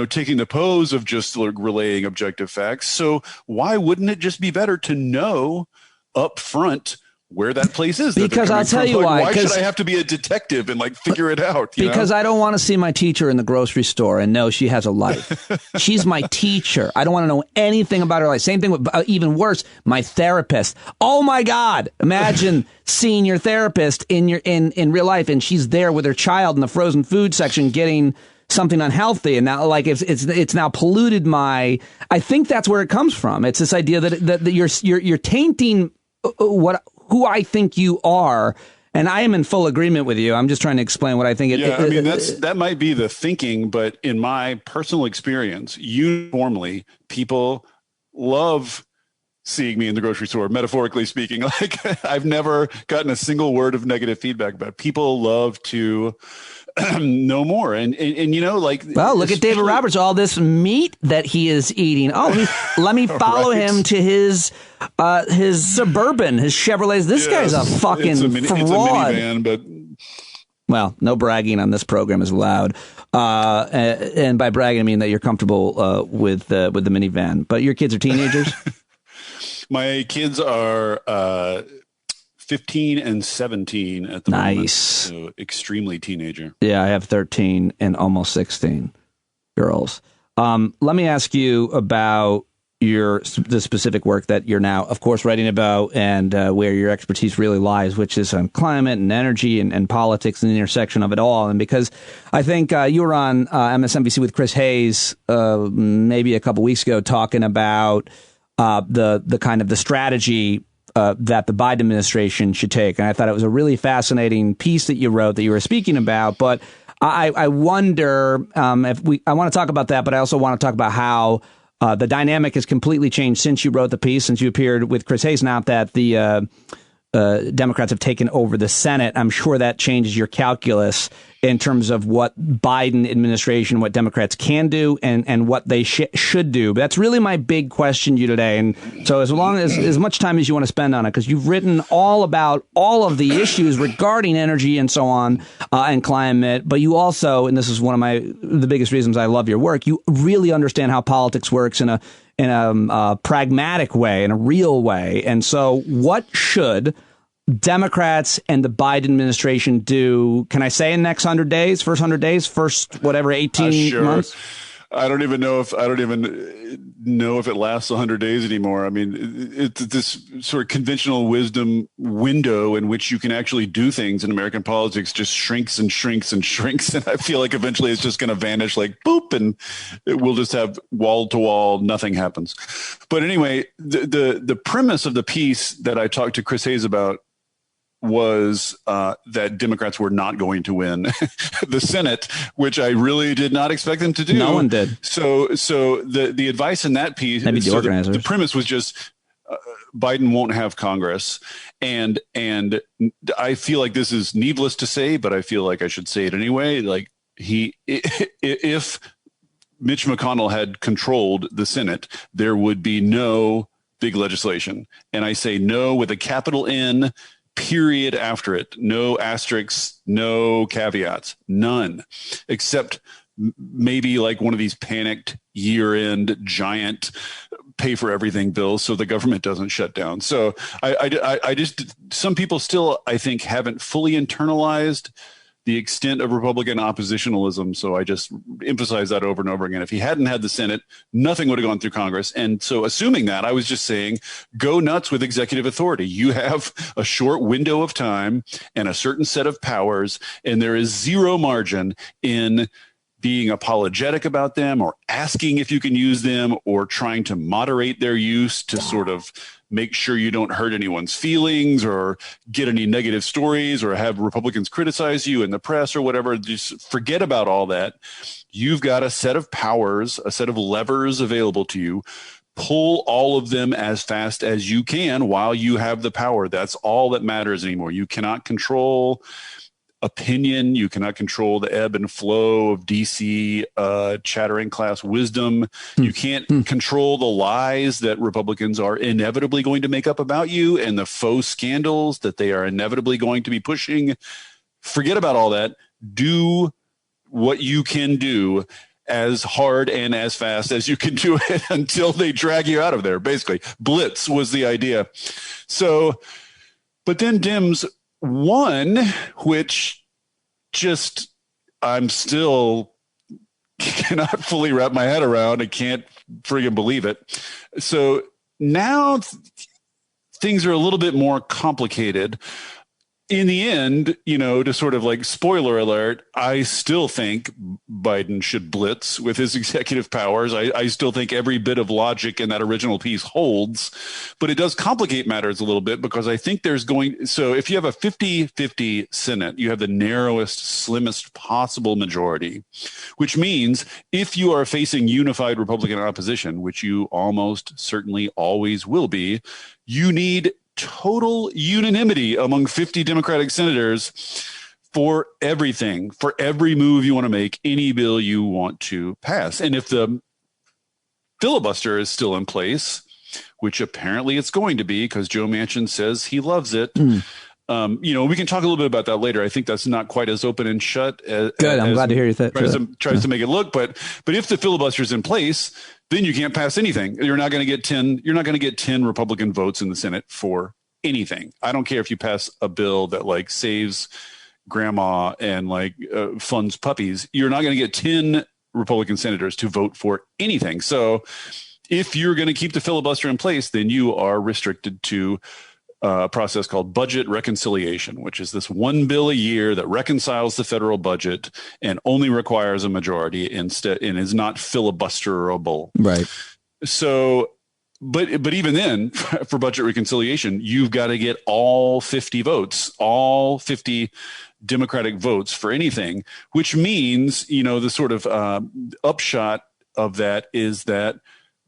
taking the pose of just relaying objective facts. So why wouldn't it just be better to know up front where that place is. Because I'll tell you why. Why should I have to be a detective and like figure it out? Because I don't want to see my teacher in the grocery store and know she has a life. She's my teacher. I don't want to know anything about her life. Same thing with, even worse, my therapist. Oh my God. Imagine seeing your therapist in real life, and she's there with her child in the frozen food section getting something unhealthy, and now like it's now polluted my. I think that's where it comes from. It's this idea that you're tainting who I think you are, and I am in full agreement with you. I'm just trying to explain what I think. That might be the thinking, but in my personal experience, uniformly, people love seeing me in the grocery store, metaphorically speaking. Like, I've never gotten a single word of negative feedback, but people love to know more. And like, well, look at David Roberts, all this meat that he is eating. Oh, let me follow him to his Suburban, his Chevrolet. This guy's a fucking fraud. It's a minivan, but well, no bragging on this program is allowed. And by bragging, I mean that you're comfortable with the minivan. But your kids are teenagers. My kids are 15 and 17 at the moment. So extremely teenager. Yeah, I have 13 and almost 16 girls. Let me ask you about the specific work that you're now, of course, writing about, and where your expertise really lies, which is on climate and energy and politics and the intersection of it all. And because I think you were on MSNBC with Chris Hayes maybe a couple weeks ago talking about the kind of the strategy that the Biden administration should take. And I thought it was a really fascinating piece that you wrote that you were speaking about. But I wonder I want to talk about that, but I also want to talk about how the dynamic has completely changed since you wrote the piece, since you appeared with Chris Hayes. Now that the Democrats have taken over the Senate, I'm sure that changes your calculus in terms of what Biden administration, what Democrats can do and what they should do. But that's really my big question to you today. And so as much time as you want to spend on it, because you've written all about all of the issues regarding energy and so on, and climate, but you also, and this is one of the biggest reasons I love your work, you really understand how politics works in a pragmatic way, in a real way. And so what should Democrats and the Biden administration do, can I say in the next 100 days, first 100 days, first whatever, 18 months? I don't even know if it lasts 100 days anymore. I mean, it's this sort of conventional wisdom window in which you can actually do things in American politics just shrinks and shrinks and shrinks. And I feel like eventually it's just going to vanish like boop, and we'll just have wall to wall. Nothing happens. But anyway, the premise of the piece that I talked to Chris Hayes about was that Democrats were not going to win the Senate, which I really did not expect them to do. No one did. So the advice in that piece, maybe the organizers. The premise was just Biden won't have Congress, and I feel like this is needless to say, but I feel like I should say it anyway. Like if Mitch McConnell had controlled the Senate, there would be no big legislation, and I say no with a capital N. Period after it. No asterisks, no caveats, none, except maybe like one of these panicked year-end giant pay for everything bills so the government doesn't shut down. So I just, some people still, I think, haven't fully internalized the extent of Republican oppositionalism. So I just emphasize that over and over again. If he hadn't had the Senate, nothing would have gone through Congress. And so assuming that, I was just saying, go nuts with executive authority. You have a short window of time and a certain set of powers, and there is zero margin in being apologetic about them or asking if you can use them or trying to moderate their use to sort of make sure you don't hurt anyone's feelings or get any negative stories or have Republicans criticize you in the press or whatever. Just forget about all that. You've got a set of powers, a set of levers available to you. Pull all of them as fast as you can while you have the power. That's all that matters anymore. You cannot control opinion. You cannot control the ebb and flow of DC chattering class wisdom. You can't control the lies that Republicans are inevitably going to make up about you and the faux scandals that they are inevitably going to be pushing. Forget about all that. Do what you can do as hard and as fast as you can do it until they drag you out of there. Basically, blitz was the idea. So, But then Dems won, which just I'm still cannot fully wrap my head around. I can't friggin' believe it. So now things are a little bit more complicated. In the end, to sort of like spoiler alert, I still think Biden should blitz with his executive powers. I still think every bit of logic in that original piece holds, but it does complicate matters a little bit because I think so if you have a 50-50 Senate, you have the narrowest, slimmest possible majority, which means if you are facing unified Republican opposition, which you almost certainly always will be, you need total unanimity among 50 Democratic senators for everything, for every move you want to make, any bill you want to pass. And if the filibuster is still in place, which apparently it's going to be because Joe Manchin says he loves it. We can talk a little bit about that later. I think that's not quite as open and shut. Good. I'm glad to hear you tries to make it look. But if the filibuster is in place, then you can't pass anything. You're not going to get 10. You're not going to get 10 Republican votes in the Senate for anything. I don't care if you pass a bill that like saves grandma and like funds puppies. You're not going to get 10 Republican senators to vote for anything. So if you're going to keep the filibuster in place, then you are restricted to a process called budget reconciliation, which is this one bill a year that reconciles the federal budget and only requires a majority instead and is not filibusterable. Right. So, but even then, for budget reconciliation, you've got to get all 50 votes, all 50 Democratic votes for anything, which means, the sort of upshot of that is that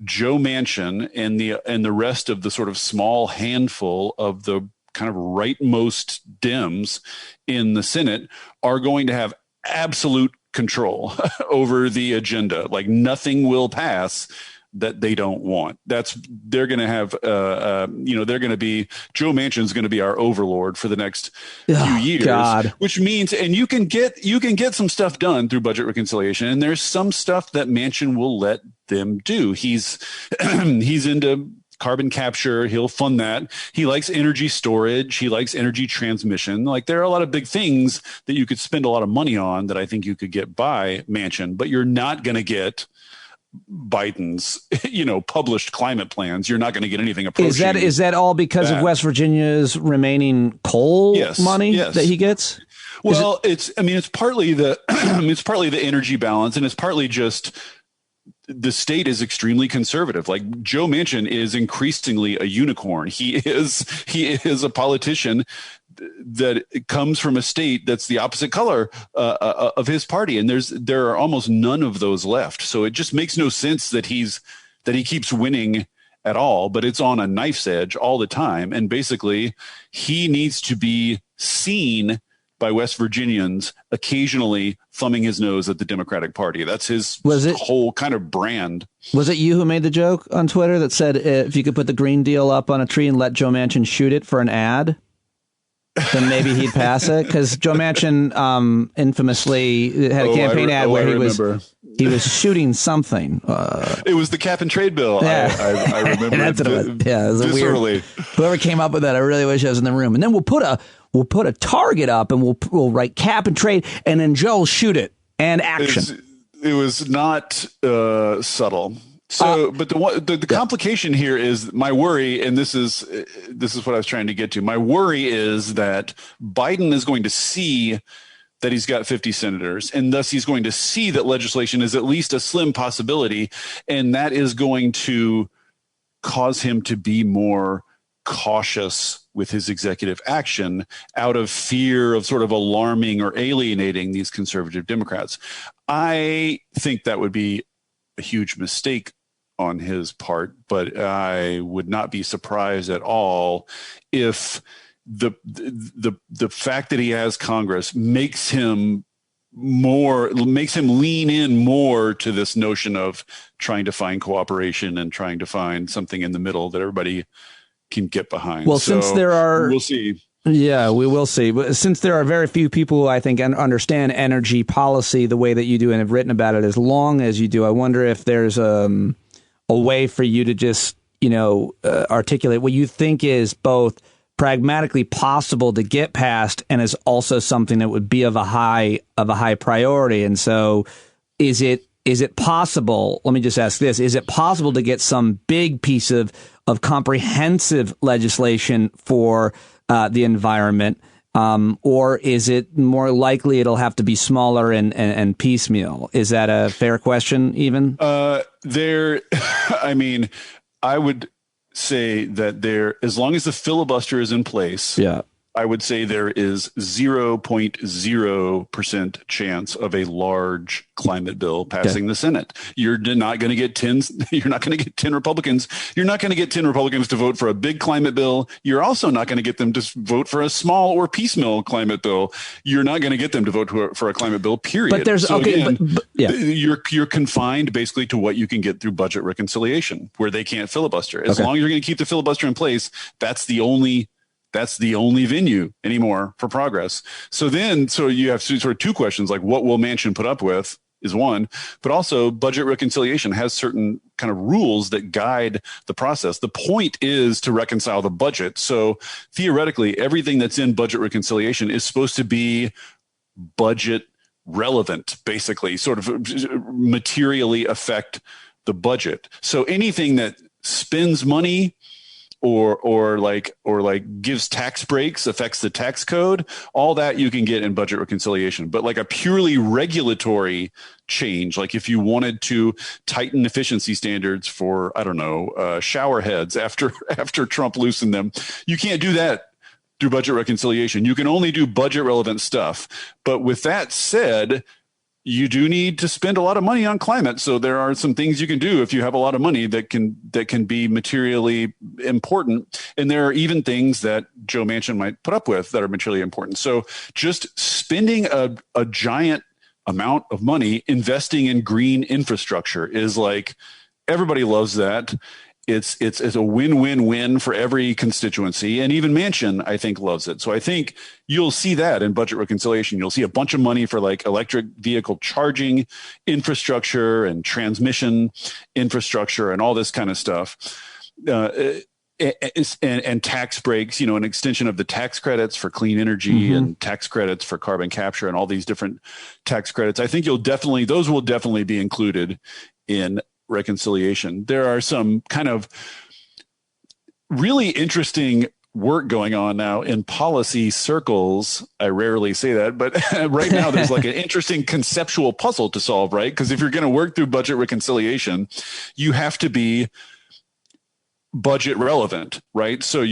Joe Manchin and the rest of the sort of small handful of the kind of rightmost Dems in the Senate are going to have absolute control over the agenda. Like nothing will pass that they don't want. They're going to have, they're going to be, Joe Manchin's going to be our overlord for the next few years, which means, and you can get some stuff done through budget reconciliation. And there's some stuff that Manchin will let them do. He's into carbon capture. He'll fund that. He likes energy storage. He likes energy transmission. Like there are a lot of big things that you could spend a lot of money on that I think you could get by Manchin, but you're not going to get Biden's, published climate plans. You're not going to get anything approaching. Is that all because of West Virginia's remaining coal money that he gets? Well, it's partly the energy balance, and it's partly just the state is extremely conservative. Like Joe Manchin is increasingly a unicorn. He is a politician that comes from a state that's the opposite color of his party, and there are almost none of those left. So it just makes no sense that he keeps winning at all. But it's on a knife's edge all the time, and basically he needs to be seen by West Virginians occasionally thumbing his nose at the Democratic Party. That's his whole kind of brand. Was it you who made the joke on Twitter that said if you could put the Green Deal up on a tree and let Joe Manchin shoot it for an ad, then maybe he'd pass it? Because Joe Manchin infamously had a campaign ad where he was shooting something. It was the cap and trade bill. Yeah. I remember. That's what it was. Yeah, it was weird. Whoever came up with that, I really wish I was in the room. And then we'll put a target up and we'll write cap and trade, and then Joe will shoot it and action. It was not subtle. So, but the complication here is my worry, and this is what I was trying to get to. My worry is that Biden is going to see that he's got 50 senators, and thus he's going to see that legislation is at least a slim possibility, and that is going to cause him to be more cautious with his executive action out of fear of sort of alarming or alienating these conservative Democrats. I think that would be a huge mistake on his part, but I would not be surprised at all if the fact that he has Congress makes him lean in more to this notion of trying to find cooperation and trying to find something in the middle that everybody can get behind. Well, since there are, we'll see. Yeah, we will see. But since there are very few people who I think understand energy policy the way that you do and have written about it as long as you do, I wonder if there's a way for you to just, articulate what you think is both pragmatically possible to get passed and is also something that would be of a high priority. And so is it possible, let me just ask this, is it possible to get some big piece of comprehensive legislation for the environment? Or is it more likely it'll have to be smaller and piecemeal? Is that a fair question even? I would say that as long as the filibuster is in place, I would say there is 0.0% chance of a large climate bill passing the Senate. You're not going to get 10. You're not going to get 10 Republicans. You're not going to get 10 Republicans to vote for a big climate bill. You're also not going to get them to vote for a small or piecemeal climate bill. You're not going to get them to vote for a climate bill, period. But there's you're confined basically to what you can get through budget reconciliation, where they can't filibuster. As long as you're going to keep the filibuster in place, that's the only venue anymore for progress. So you have sort of two questions, like what will Manchin put up with is one, but also budget reconciliation has certain kind of rules that guide the process. The point is to reconcile the budget. So theoretically, everything that's in budget reconciliation is supposed to be budget relevant, basically, sort of materially affect the budget. So anything that spends money or gives tax breaks, affects the tax code, all that you can get in budget reconciliation. But like a purely regulatory change, like if you wanted to tighten efficiency standards for, I don't know, shower heads after Trump loosened them, you can't do that through budget reconciliation. You can only do budget relevant stuff. But with that said, you do need to spend a lot of money on climate. So there are some things you can do if you have a lot of money that can be materially important. And there are even things that Joe Manchin might put up with that are materially important. So just spending a giant amount of money investing in green infrastructure is like, everybody loves that. It's a win-win-win for every constituency. And even Manchin, I think, loves it. So I think you'll see that in budget reconciliation. You'll see a bunch of money for like electric vehicle charging infrastructure and transmission infrastructure and all this kind of stuff. And tax breaks, an extension of the tax credits for clean energy and tax credits for carbon capture and all these different tax credits. I think those will definitely be included in reconciliation. There are some kind of really interesting work going on now in policy circles. I rarely say that, but right now there's like an interesting conceptual puzzle to solve, right? Because if you're going to work through budget reconciliation, you have to be budget relevant, right? So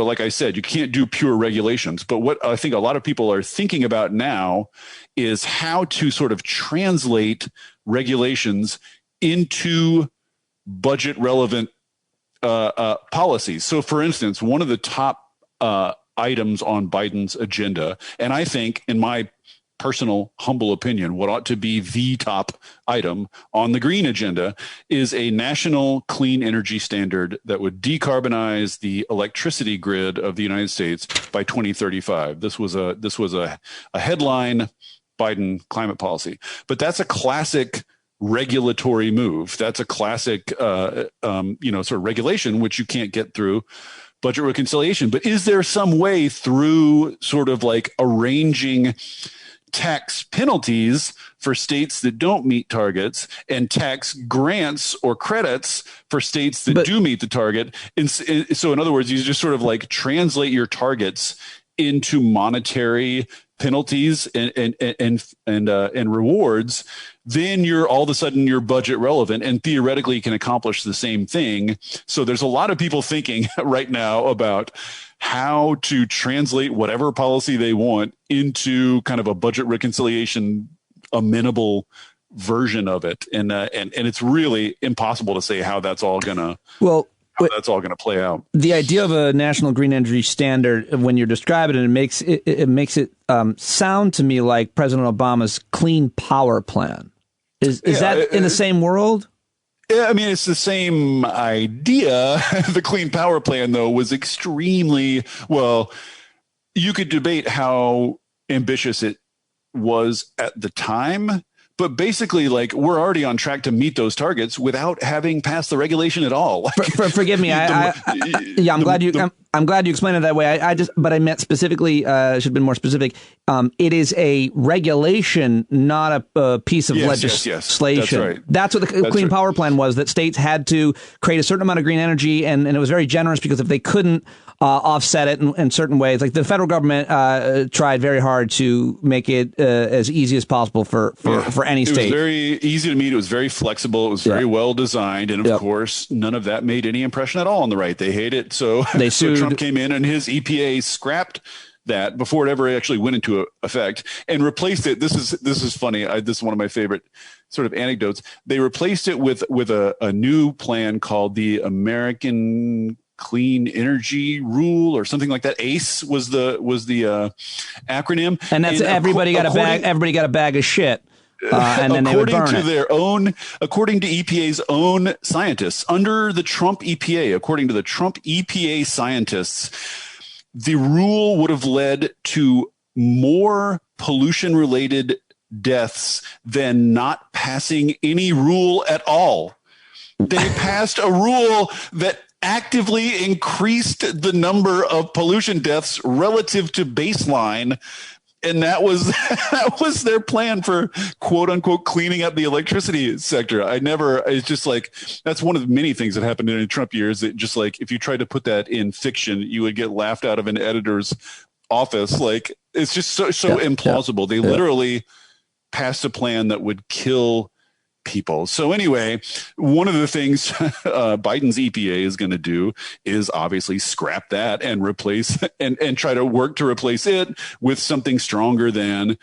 like I said, you can't do pure regulations. But what I think a lot of people are thinking about now is how to sort of translate regulations into budget relevant policies. So for instance, one of the top items on Biden's agenda, and I think in my personal humble opinion, what ought to be the top item on the green agenda is a national clean energy standard that would decarbonize the electricity grid of the United States by 2035. This was a headline Biden climate policy, but that's a classic regulatory move. That's a classic, sort of regulation, which you can't get through budget reconciliation. But is there some way through sort of like arranging tax penalties for states that don't meet targets and tax grants or credits for states that do meet the target? And so in other words, you just sort of like translate your targets into monetary penalties and rewards, then you're all of a sudden you're budget relevant and theoretically can accomplish the same thing. So there's a lot of people thinking right now about how to translate whatever policy they want into kind of a budget reconciliation amenable version of it. And it's really impossible to say how that's all gonna play out. The idea of a national green energy standard, when you're describing it, it makes it sound to me like President Obama's clean power plan. Is that in the same world? Yeah, I mean, it's the same idea. The clean power plan, though, was extremely, well, you could debate how ambitious it was at the time. But basically, like, we're already on track to meet those targets without having passed the regulation at all. Forgive me. I'm glad I'm glad you explained it that way. But I meant specifically, should have been more specific. It is a regulation, not a piece of legislation. Yes. That's right. That's what the Clean Power Plan was, that states had to create a certain amount of green energy, and it was very generous because if they couldn't offset it in certain ways, like the federal government tried very hard to make it as easy as possible for any state. It was very easy to meet. It was very flexible. It was very well designed. And of course, none of that made any impression at all on the right. They hate it. So they sued. So Trump came in and his EPA scrapped that before it ever actually went into effect and replaced it. This is funny. This is one of my favorite sort of anecdotes. They replaced it with a new plan called the American Clean Energy Rule or something like that. ACE was the acronym. And that's everybody got a bag of shit. And then they would burn according to EPA's own scientists, under the Trump EPA, according to the Trump EPA scientists, the rule would have led to more pollution-related deaths than not passing any rule at all. They passed a rule that actively increased the number of pollution deaths relative to baseline. And that was their plan for quote unquote cleaning up the electricity sector. It's just like, that's one of many things that happened in the Trump years that just like, if you tried to put that in fiction, you would get laughed out of an editor's office. Like, it's just so implausible. They literally passed a plan that would kill people. So anyway, one of the things Biden's EPA is going to do is obviously scrap that and replace and try to work to replace it with something stronger than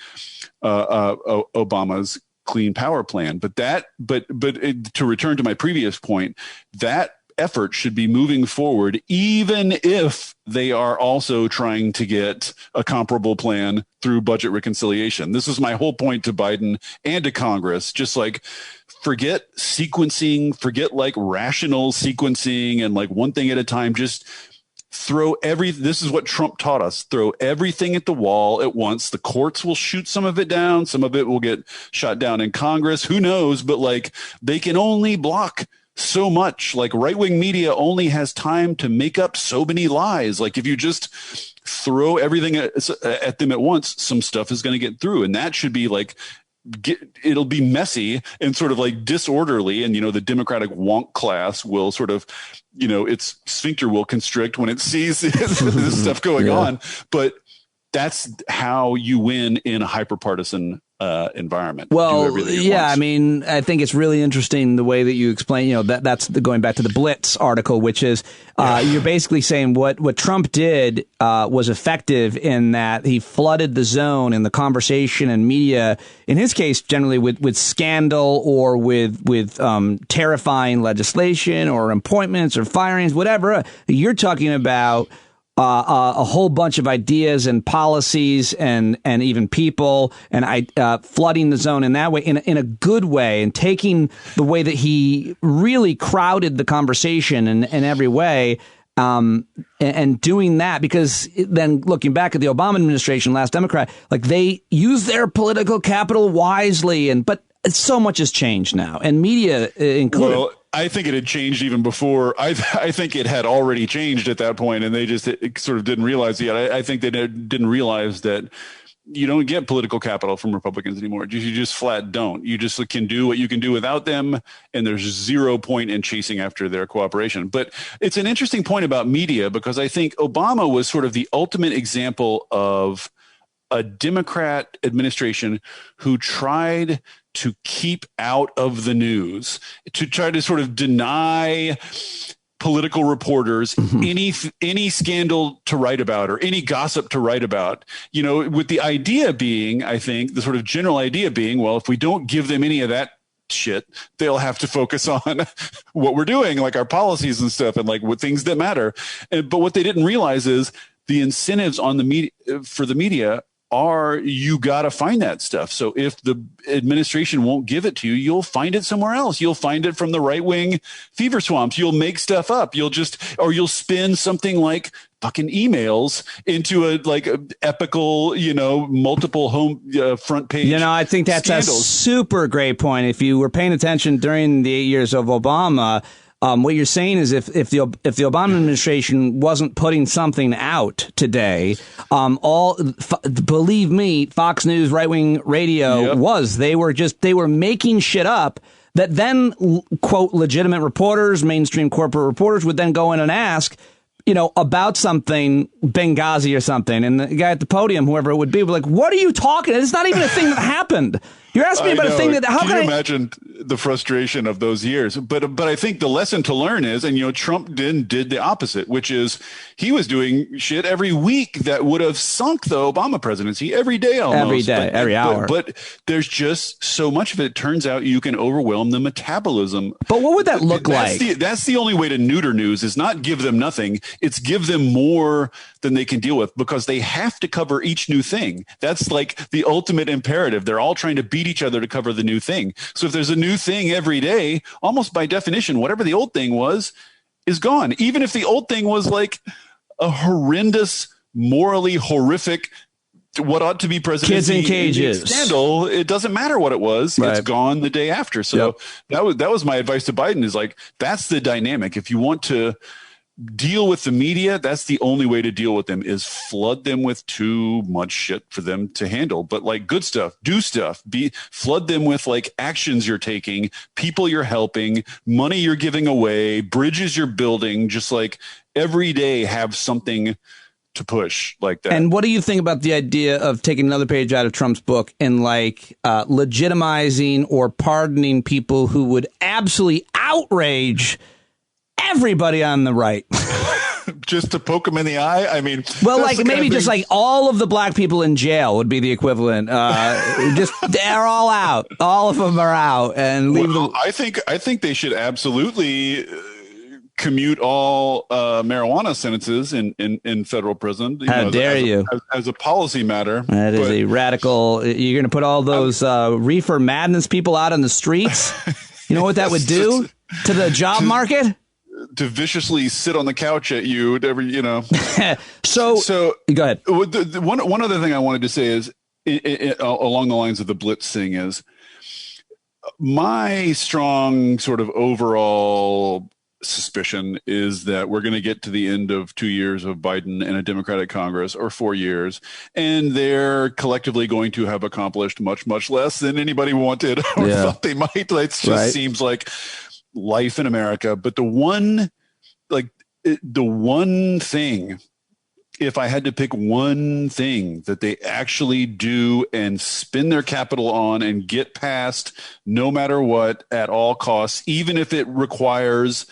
Obama's Clean Power Plan. But to return to my previous point, that effort should be moving forward, even if they are also trying to get a comparable plan through budget reconciliation. This is my whole point to Biden and to Congress. Just like, forget sequencing, forget like rational sequencing and like one thing at a time. Just this is what Trump taught us. Throw everything at the wall at once. The courts will shoot some of it down. Some of it will get shot down in Congress. Who knows? But like, they can only block so much. Like, right-wing media only has time to make up so many lies. Like, if you just throw everything at them at once, some stuff is going to get through. And that should be like, it'll be messy and sort of like disorderly. And, the Democratic wonk class will sort of, its sphincter will constrict when it sees this stuff going on. But that's how you win in a hyper-partisan environment. Well, I mean, I think it's really interesting the way that you explain, that's going back to the Blitz article, which is you're basically saying what Trump did was effective in that he flooded the zone in the conversation and media, in his case, generally with scandal or with terrifying legislation or appointments or firings, whatever. You're talking about a whole bunch of ideas and policies and even people and flooding the zone in that way, in a good way, and taking the way that he really crowded the conversation in every way, and doing that, because then looking back at the Obama administration, last Democrat, like, they use their political capital wisely, but so much has changed now, and media included. Well, I think it had changed even before. I think it had already changed at that point, and they just sort of didn't realize it yet. I think they didn't realize that you don't get political capital from Republicans anymore. You just flat don't. You just can do what you can do without them, and there's zero point in chasing after their cooperation. But it's an interesting point about media, because I think Obama was sort of the ultimate example of a Democrat administration who tried to keep out of the news, to try to sort of deny political reporters any scandal to write about or any gossip to write about, with the idea being, I think, the sort of general idea being, well, if we don't give them any of that shit, they'll have to focus on what we're doing, like our policies and stuff, and like what things that matter. But what they didn't realize is the incentives on the media for the media are, you got to find that stuff. So if the administration won't give it to you, you'll find it somewhere else. You'll find it from the right wing fever swamps. You'll make stuff up. You'll spin something like fucking emails into a epical, multiple home front page. I think that's scandals. A super great point. If you were paying attention during the 8 years of Obama, What you're saying is if the Obama administration wasn't putting something out today, believe me, Fox News, right-wing radio they were making shit up that then, quote, legitimate reporters, mainstream corporate reporters would then go in and ask, about something, Benghazi or something. And the guy at the podium, whoever it would be like, what are you talking? It's not even a thing that happened. You're asking me about a thing that, how can you imagine the frustration of those years? But I think the lesson to learn is, and Trump did the opposite, which is he was doing shit every week that would have sunk the Obama presidency every day almost. Every day, every hour. But there's just so much of it. It turns out you can overwhelm the metabolism. But what would that look like? That's the only way to neuter news is not give them nothing. It's give them more than they can deal with because they have to cover each new thing. That's like the ultimate imperative. They're all trying to beat each other to cover the new thing. So if there's a new thing every day, almost by definition, whatever the old thing was is gone. Even if the old thing was like a horrendous, morally horrific, what ought to be presidency kids in cages scandal, it doesn't matter what it was. Right. It's gone the day after. So that was my advice to Biden is like, that's the dynamic. If you want to deal with the media, that's the only way to deal with them is flood them with too much shit for them to handle. But like good stuff, do stuff, flood them with like actions you're taking, people you're helping, money you're giving away, bridges you're building, just like every day have something to push like that. And what do you think about the idea of taking another page out of Trump's book and like legitimizing or pardoning people who would absolutely outrage everybody on the right? Just to poke them in the eye? I mean, well, like maybe just like all of the black people in jail would be the equivalent. Just they're all out. All of them are out and leave them. I think they should absolutely commute all marijuana sentences in federal prison. How dare you? As a policy matter. That is a radical. You're going to put all those reefer madness people out on the streets? You know what that would do to the job market? To viciously sit on the couch at you, So go ahead. One other thing I wanted to say is along the lines of the Blitz thing is my strong sort of overall suspicion is that we're going to get to the end of 2 years of Biden and a Democratic Congress or 4 years, and they're collectively going to have accomplished much, much less than anybody wanted or thought they might. It just seems like life in America. But the one thing, if I had to pick one thing that they actually do and spend their capital on and get past no matter what at all costs, even if it requires,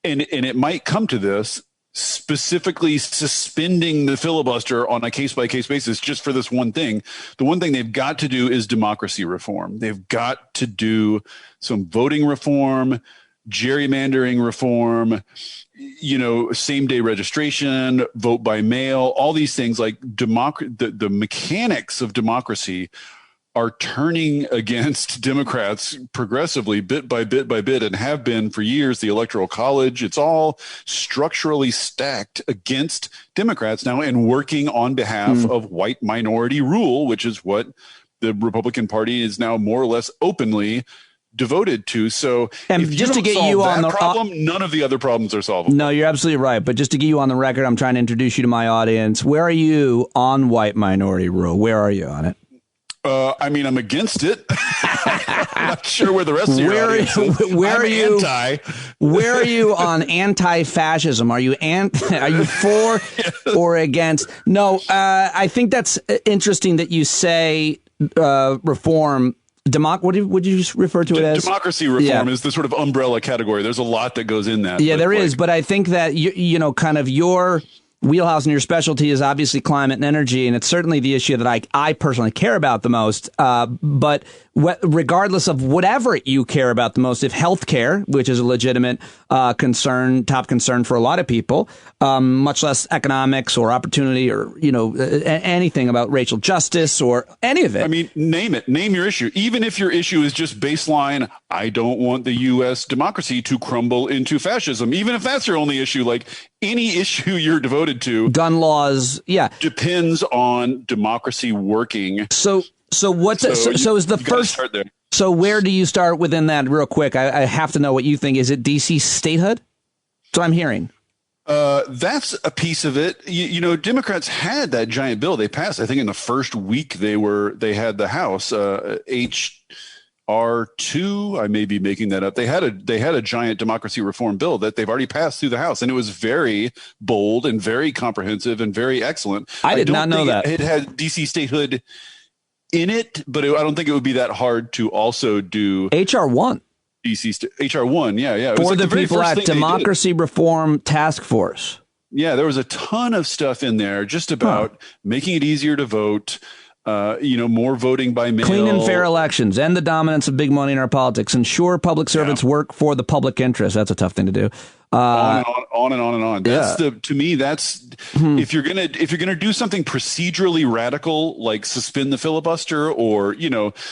and it might come to this, specifically suspending the filibuster on a case-by-case basis just for this one thing. The one thing they've got to do is democracy reform. They've got to do some voting reform, gerrymandering reform, same-day registration, vote by mail, all these things. Like the mechanics of democracy are turning against Democrats progressively, bit by bit by bit, and have been for years. The Electoral College, it's all structurally stacked against Democrats now and working on behalf of white minority rule, which is what the Republican Party is now more or less openly devoted to. So and if just you to don't get you on the problem, none of the other problems are solvable. No, you're absolutely right. But just to get you on the record, I'm trying to introduce you to my audience. Where are you on white minority rule? Where are you on it? I'm against it. I'm not sure where the rest of your audience is. Where are you? Anti. Where are you on anti-fascism? Are you for or against? No, I think that's interesting that you say reform. What would you refer to it as? Democracy reform is the sort of umbrella category. There's a lot that goes in that. Yeah, there is. But I think that, kind of your wheelhouse and your specialty is obviously climate and energy, and it's certainly the issue that I personally care about the most. But regardless of whatever you care about the most, if healthcare, which is a legitimate top concern for a lot of people, much less economics or opportunity or, anything about racial justice or any of it. I mean, name it. Name your issue. Even if your issue is just baseline, I don't want the U.S. democracy to crumble into fascism. Even if that's your only issue, like any issue you're devoted to. Gun laws, depends on democracy working. So is the first So where do you start within that real quick? I have to know what you think. Is it DC statehood? That's what I'm hearing. That's a piece of it. You know, Democrats had that giant bill they passed. I think in the first week they had the House HR2. I may be making that up. They had a giant democracy reform bill that they've already passed through the House, and it was very bold and very comprehensive and very excellent. I did not know that it had DC statehood in it, but I don't think it would be that hard to also do HR1. HR1, yeah. For the people at Democracy Reform Task Force. Yeah, there was a ton of stuff in there just about making it easier to vote, more voting by mail. Clean and fair elections, end the dominance of big money in our politics, ensure public servants work for the public interest. That's a tough thing to do. On and on. That's to me, that's if you're gonna do something procedurally radical, like suspend the filibuster, or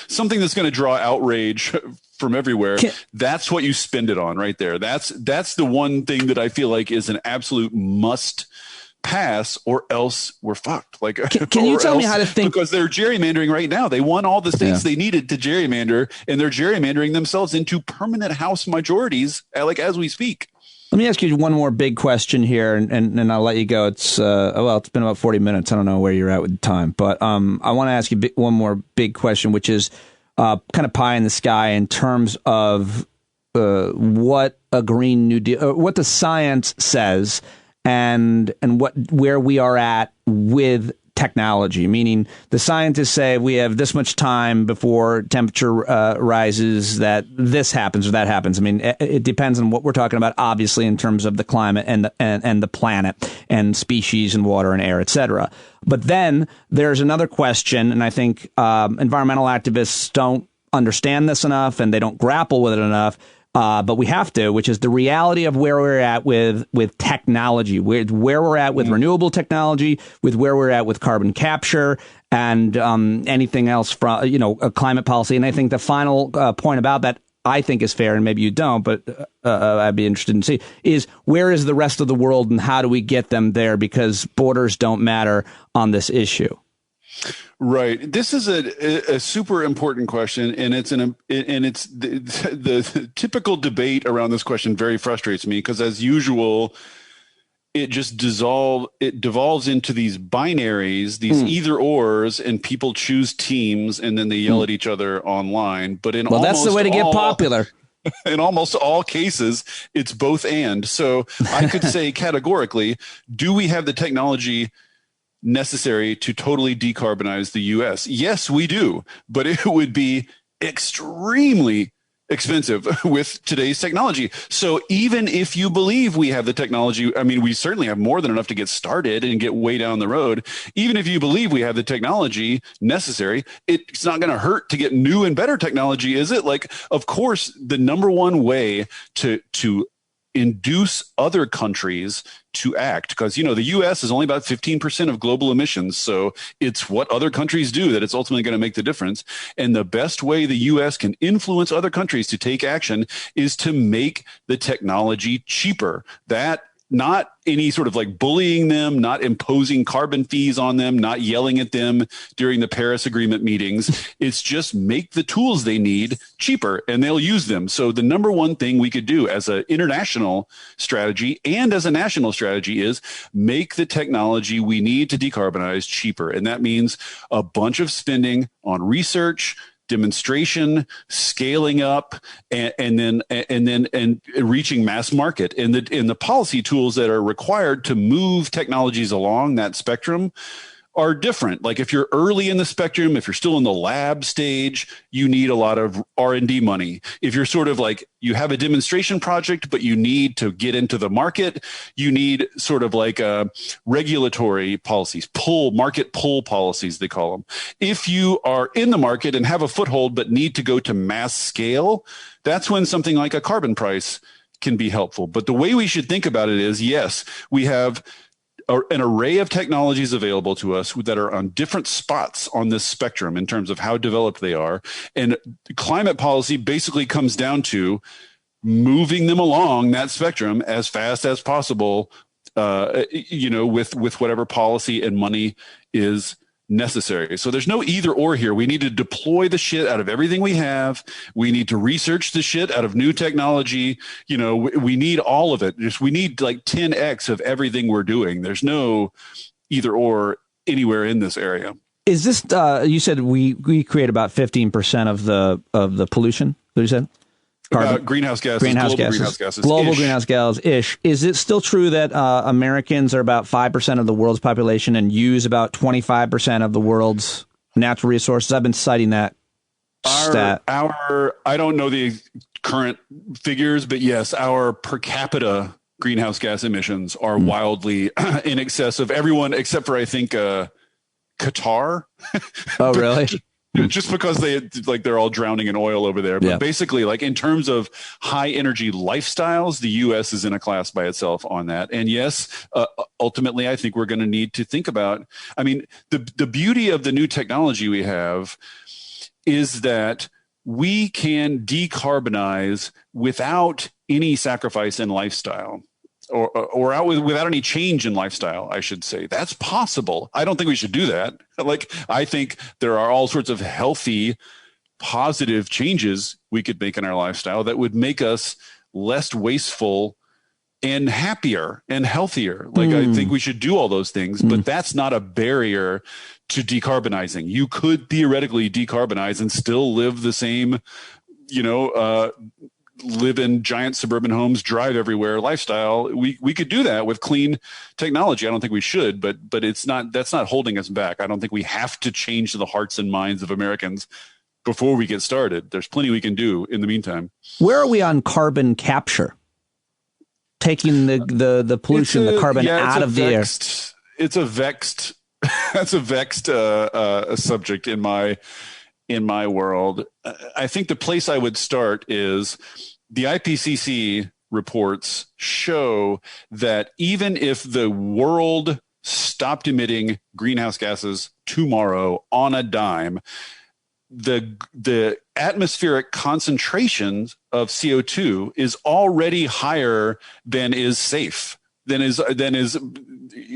something that's going to draw outrage from everywhere, that's what you spend it on right there. That's the one thing that I feel like is an absolute must pass, or else we're fucked. Like, can you tell me how to think? Because they're gerrymandering right now. They won all the states they needed to gerrymander, and they're gerrymandering themselves into permanent House majorities, like as we speak. Let me ask you one more big question here, and I'll let you go. It's it's been about 40 minutes. I don't know where you're at with time, but I want to ask you one more big question, which is kind of pie in the sky in terms of what a Green New Deal, what the science says, and where we are at with technology, meaning the scientists say we have this much time before temperature rises, that this happens or that happens. I mean, it depends on what we're talking about, obviously, in terms of the climate and the planet and species and water and air, etc. But then there's another question, and I think environmental activists don't understand this enough and they don't grapple with it enough. But we have to, which is the reality of where we're at with technology, where we're at with renewable technology, with where we're at with carbon capture and anything else from, a climate policy. And I think the final point about that, I think is fair, and maybe you don't, but I'd be interested in see, is where is the rest of the world and how do we get them there? Because borders don't matter on this issue. Right. This is a super important question, and it's the typical debate around this question very frustrates me, because as usual, it just devolves into these binaries, these either ors, and people choose teams and then they yell at each other online. But that's the way to get popular. In almost all cases, it's both and. So I could say categorically, do we have the technology necessary to totally decarbonize the U.S.? Yes, we do, but it would be extremely expensive with today's technology. So even if you believe we have the technology, I mean, we certainly have more than enough to get started and get way down the road. Even if you believe we have the technology necessary, it's not going to hurt to get new and better technology, is it? Like, of course, the number one way to induce other countries to act, because the U.S. is only about 15% of global emissions, so it's what other countries do that it's ultimately going to make the difference. And the best way the U.S. can influence other countries to take action is to make the technology cheaper. That not any sort of like bullying them, not imposing carbon fees on them, not yelling at them during the Paris Agreement meetings. It's just make the tools they need cheaper and they'll use them. So the number one thing we could do as an international strategy and as a national strategy is make the technology we need to decarbonize cheaper. And that means a bunch of spending on research, demonstration, scaling up, and then reaching mass market, and the policy tools that are required to move technologies along that spectrum are different. Like if you're early in the spectrum, if you're still in the lab stage, you need a lot of R&D money. If you're sort of like you have a demonstration project, but you need to get into the market, you need sort of like regulatory policies, market pull policies, they call them. If you are in the market and have a foothold, but need to go to mass scale, that's when something like a carbon price can be helpful. But the way we should think about it is, yes, we have an array of technologies available to us that are on different spots on this spectrum in terms of how developed they are. And climate policy basically comes down to moving them along that spectrum as fast as possible, with whatever policy and money is necessary. So there's no either or here. We need to deploy the shit out of everything we have. We need to research the shit out of new technology. You know, we need all of it. We need like 10x of everything we're doing. There's no either or anywhere in this area. Is this, you said we create about 15% of the pollution, what you said? Greenhouse gases. Global greenhouse gases-ish. Is it still true that Americans are about 5% of the world's population and use about 25% of the world's natural resources? I've been citing that stat. I don't know the current figures, but yes, our per capita greenhouse gas emissions are wildly in excess of everyone except for, I think, Qatar. Oh, really? Just because they're all drowning in oil over there. But basically, like in terms of high energy lifestyles, the U.S. is in a class by itself on that. And yes, ultimately, I think we're going to need to think about, I mean, the beauty of the new technology we have is that we can decarbonize without any sacrifice in lifestyle. Or without any change in lifestyle, I should say. That's possible. I don't think we should do that. Like, I think there are all sorts of healthy, positive changes we could make in our lifestyle that would make us less wasteful and happier and healthier. Like, I think we should do all those things, but that's not a barrier to decarbonizing. You could theoretically decarbonize and still live the same, live in giant suburban homes, drive everywhere lifestyle. We could do that with clean technology. I don't think we should, but that's not holding us back. I don't think we have to change the hearts and minds of Americans before we get started. There's plenty we can do in the meantime. Where are we on carbon capture? Taking the pollution, the carbon out of the air. It's a vexed that's a vexed subject in my world. I think the place I would start is the IPCC reports show that even if the world stopped emitting greenhouse gases tomorrow on a dime, the atmospheric concentrations of CO2 is already higher than is safe. Than is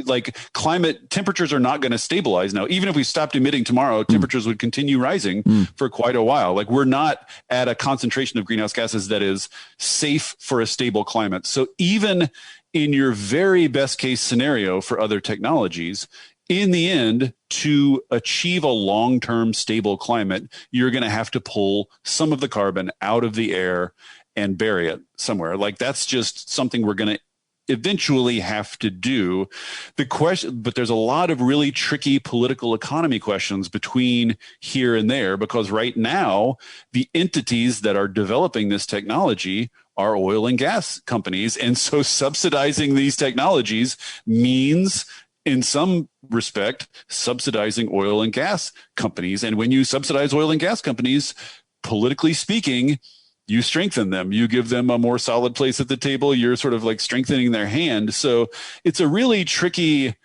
like climate temperatures are not going to stabilize now. Even if we stopped emitting tomorrow, temperatures would continue rising for quite a while. Like, we're not at a concentration of greenhouse gases that is safe for a stable climate. So even in your very best case scenario for other technologies, in the end, to achieve a long-term stable climate, you're going to have to pull some of the carbon out of the air and bury it somewhere. Like, that's just something we're going to eventually have to do. But there's a lot of really tricky political economy questions between here and there, because right now the entities that are developing this technology are oil and gas companies. And so subsidizing these technologies means, in some respect, subsidizing oil and gas companies. And when you subsidize oil and gas companies, politically speaking, you strengthen them. You give them a more solid place at the table. You're sort of like strengthening their hand. So it's a really tricky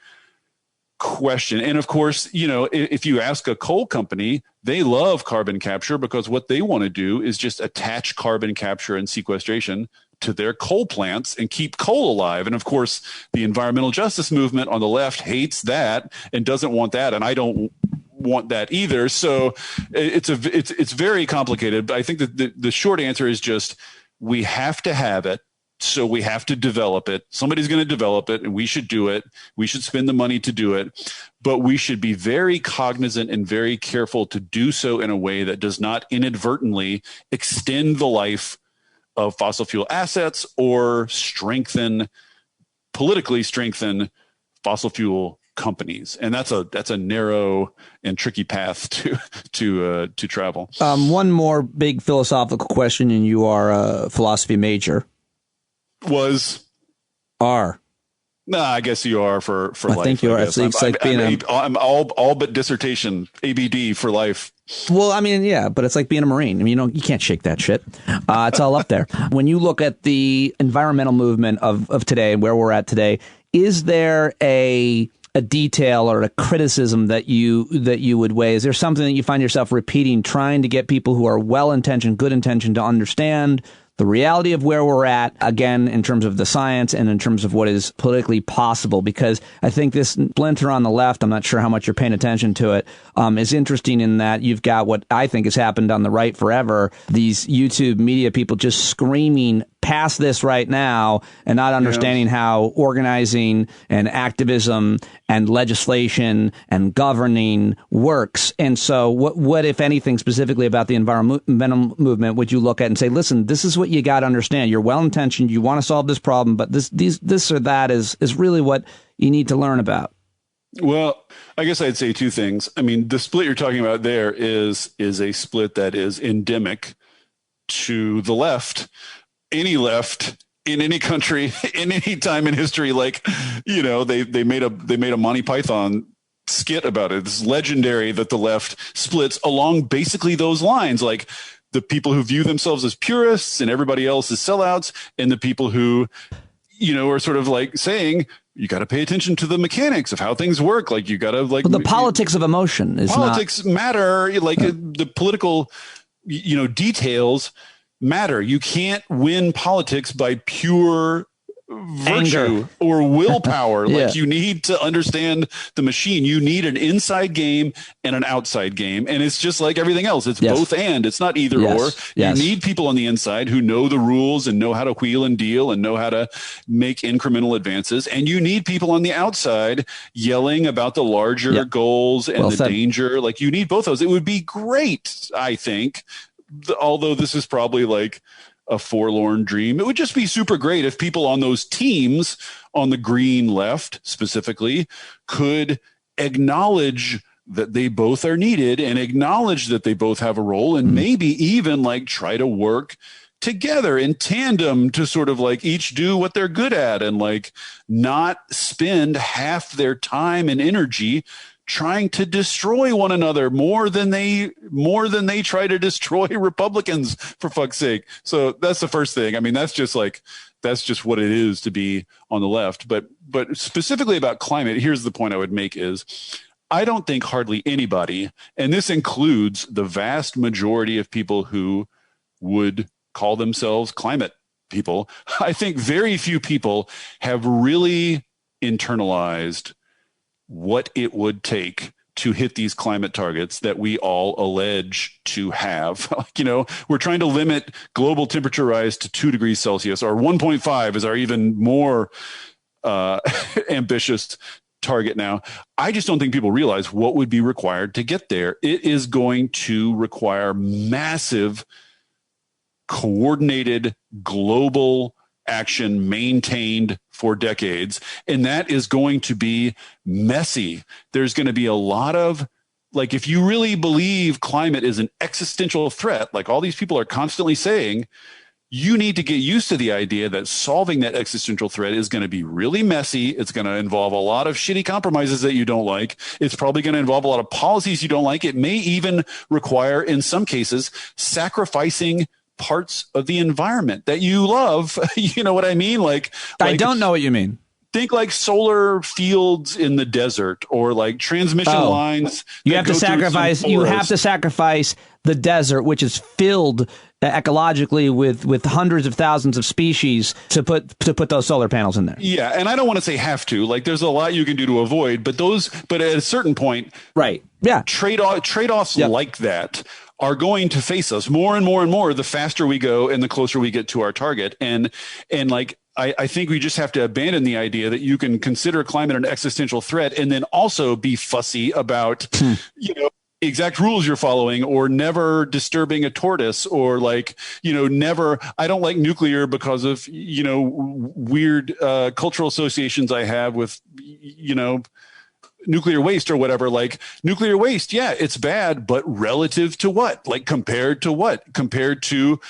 question. And of course, if you ask a coal company, they love carbon capture because what they want to do is just attach carbon capture and sequestration to their coal plants and keep coal alive. And of course, the environmental justice movement on the left hates that and doesn't want that. And I don't want that either. So it's very complicated. But I think that the short answer is just, we have to have it. So we have to develop it. Somebody's going to develop it, and we should do it. We should spend the money to do it. But we should be very cognizant and very careful to do so in a way that does not inadvertently extend the life of fossil fuel assets or politically strengthen fossil fuel companies. And that's a narrow and tricky path to travel. One more big philosophical question, and you are a philosophy major. I guess you are for life. I think you are. I'm all but dissertation, ABD for life. Well, I mean, yeah, but it's like being a Marine. I mean, you can't shake that shit. It's all up there. When you look at the environmental movement of today, where we're at today, is there a detail or a criticism that you would weigh? Is there something that you find yourself repeating, trying to get people who are well-intentioned, good intentioned, to understand the reality of where we're at, again, in terms of the science and in terms of what is politically possible. Because I think this splinter on the left, I'm not sure how much you're paying attention to it, is interesting in that you've got what I think has happened on the right forever. These YouTube media people just screaming past this right now and not understanding how organizing and activism and legislation and governing works. And so what if anything, specifically about the environmental movement, would you look at and say, listen, this is what you got to understand. You're well-intentioned. You want to solve this problem, but this or that is really what you need to learn about. Well, I guess I'd say two things. I mean, the split you're talking about there is a split that is endemic to the left. Any left in any country in any time in history, like, you know, they made a Monty Python skit about it. It's legendary that the left splits along basically those lines, like the people who view themselves as purists and everybody else as sellouts, and the people who, you know, are sort of like saying you got to pay attention to the mechanics of how things work. Like you got to like the politics of emotion is politics matter. Like the political, you know, details matter. You can't win politics by pure virtue anger or willpower. Like you need to understand the machine. You need an inside game and an outside game. And it's just like everything else. It's both and. It's not either or. You need people on the inside who know the rules and know how to wheel and deal and know how to make incremental advances. And you need people on the outside yelling about the larger goals and the danger. Like you need both those. It would be great, I think, although this is probably like a forlorn dream. It would just be super great if people on those teams on the green left specifically could acknowledge that they both are needed and acknowledge that they both have a role, and maybe even like try to work together in tandem to sort of like each do what they're good at and like not spend half their time and energy trying to destroy one another more than they try to destroy Republicans, for fuck's sake. So that's the first thing. I mean, that's just what it is to be on the left. But specifically about climate, here's the point I would make is I don't think hardly anybody, and this includes the vast majority of people who would call themselves climate people, I think very few people have really internalized what it would take to hit these climate targets that we all allege to have. You know, we're trying to limit global temperature rise to 2 degrees Celsius, or 1.5 is our even more ambitious target now. I just don't think people realize what would be required to get there. It is going to require massive, coordinated, global action maintained for decades. And that is going to be messy. There's going to be a lot of, like, if you really believe climate is an existential threat, like all these people are constantly saying, you need to get used to the idea that solving that existential threat is going to be really messy. It's going to involve a lot of shitty compromises that you don't like. It's probably going to involve a lot of policies you don't like. It may even require, in some cases, sacrificing parts of the environment that you love. You know what I mean? Like I don't know what you mean. Think like solar fields in the desert, or like transmission lines. You have to sacrifice the desert, which is filled ecologically with hundreds of thousands of species, to put those solar panels in there. Yeah, and I don't want to say have to. Like, there's a lot you can do to avoid, but at a certain point, right? Yeah, trade-offs like that are going to face us more and more and more the faster we go and the closer we get to our target. And like, I think we just have to abandon the idea that you can consider climate an existential threat and then also be fussy about, you know, exact rules you're following, or never disturbing a tortoise, or like, you know, never, I don't like nuclear because of, you know, weird cultural associations I have with, you know, nuclear waste or whatever. Like, nuclear waste, yeah, it's bad, but relative to what? Like, compared to what? Compared to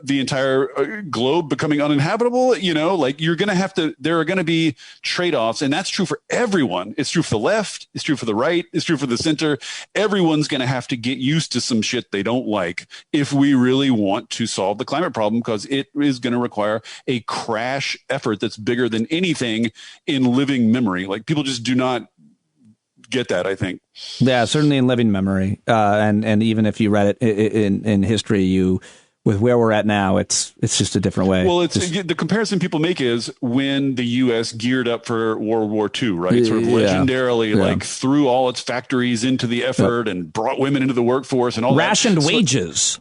the entire globe becoming uninhabitable? You know, like, there are going to be trade-offs, and that's true for everyone. It's true for the left, it's true for the right, it's true for the center. Everyone's going to have to get used to some shit they don't like if we really want to solve the climate problem, because it is going to require a crash effort that's bigger than anything in living memory. Like, people just do not get that, I think. Yeah, certainly in living memory. And even if you read it in history, you with where we're at now, it's just a different way. Well, the comparison people make is when the U.S. geared up for World War II, right? Sort of legendarily, like threw all its factories into the effort and brought women into the workforce and all rationed wages.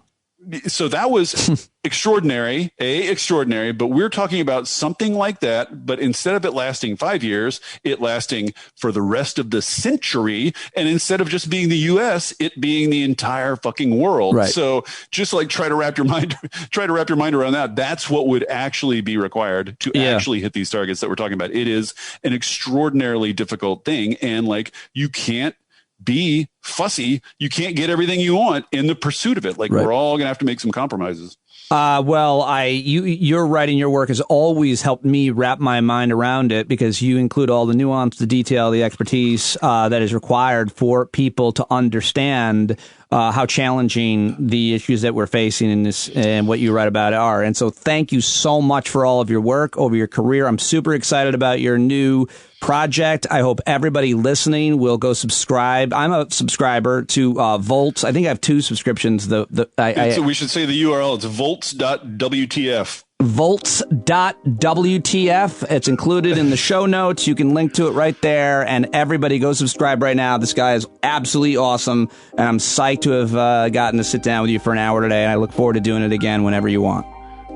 So that was extraordinary, but we're talking about something like that. But instead of it lasting 5 years, it lasting for the rest of the century. And instead of just being the U.S., it being the entire fucking world. Right. So just like try to wrap your mind around that. That's what would actually be required to actually hit these targets that we're talking about. It is an extraordinarily difficult thing. And like, you can't be fussy. You can't get everything you want in the pursuit of it. Like we're all going to have to make some compromises. Your writing, your work has always helped me wrap my mind around it because you include all the nuance, the detail, the expertise that is required for people to understand how challenging the issues that we're facing in this and what you write about are. And so thank you so much for all of your work over your career. I'm super excited about your new project. I hope everybody listening will go subscribe. I'm a subscriber to Volts. I think I have 2 subscriptions. So we should say the URL. It's Volts.wtf. Volts.wtf. It's included in the show notes. You can link to it right there. And everybody go subscribe right now. This guy is absolutely awesome. And I'm psyched to have gotten to sit down with you for an hour today. And I look forward to doing it again whenever you want.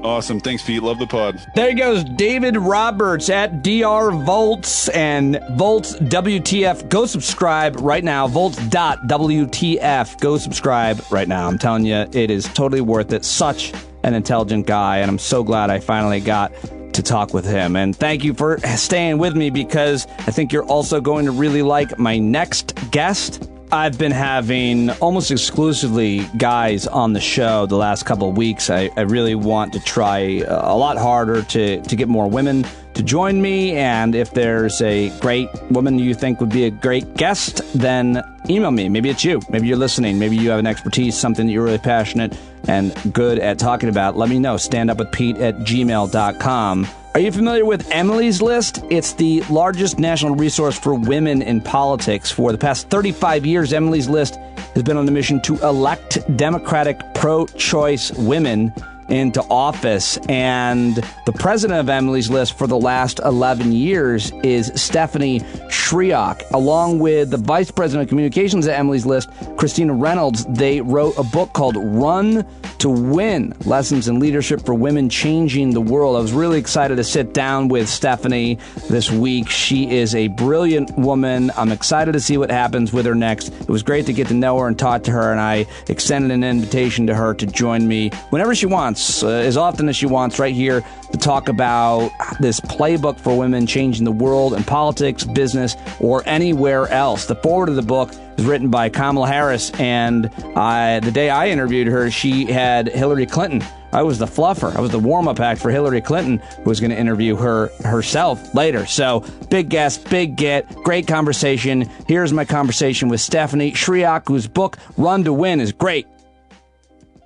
Awesome. Thanks, Pete. Love the pod. There he goes, David Roberts at DR Volts and Volts WTF. Go subscribe right now. Volts.wtf. Go subscribe right now. I'm telling you, it is totally worth it. Such an intelligent guy, and I'm so glad I finally got to talk with him. And thank you for staying with me because I think you're also going to really like my next guest. I've been having almost exclusively guys on the show the last couple of weeks. I really want to try a lot harder to get more women to join me. And if there's a great woman you think would be a great guest, then email me. Maybe it's you. Maybe you're listening. Maybe you have an expertise, something that you're really passionate and good at talking about. Let me know. standupwithpete@gmail.com. Are you familiar with Emily's List? It's the largest national resource for women in politics. For the past 35 years, Emily's List has been on a mission to elect Democratic pro-choice women into office. And the president of Emily's List for the last 11 years is Stephanie Schriock. Along with the vice president of communications at Emily's List, Christina Reynolds, they wrote a book called Run to Win, Lessons in Leadership for Women Changing the World. I was really excited to sit down with Stephanie this week. She is a brilliant woman. I'm excited to see what happens with her next. It was great to get to know her and talk to her, and I extended an invitation to her to join me whenever she wants, as often as she wants, right here to talk about this playbook for women changing the world in politics, business, or anywhere else. The foreword of the book is written by Kamala Harris, and the day I interviewed her, she had Hillary Clinton. I was the fluffer. I was the warm-up act for Hillary Clinton, who was going to interview her herself later. So, big guest, big get, great conversation. Here's my conversation with Stephanie Schriock, whose book, Run to Win, is great.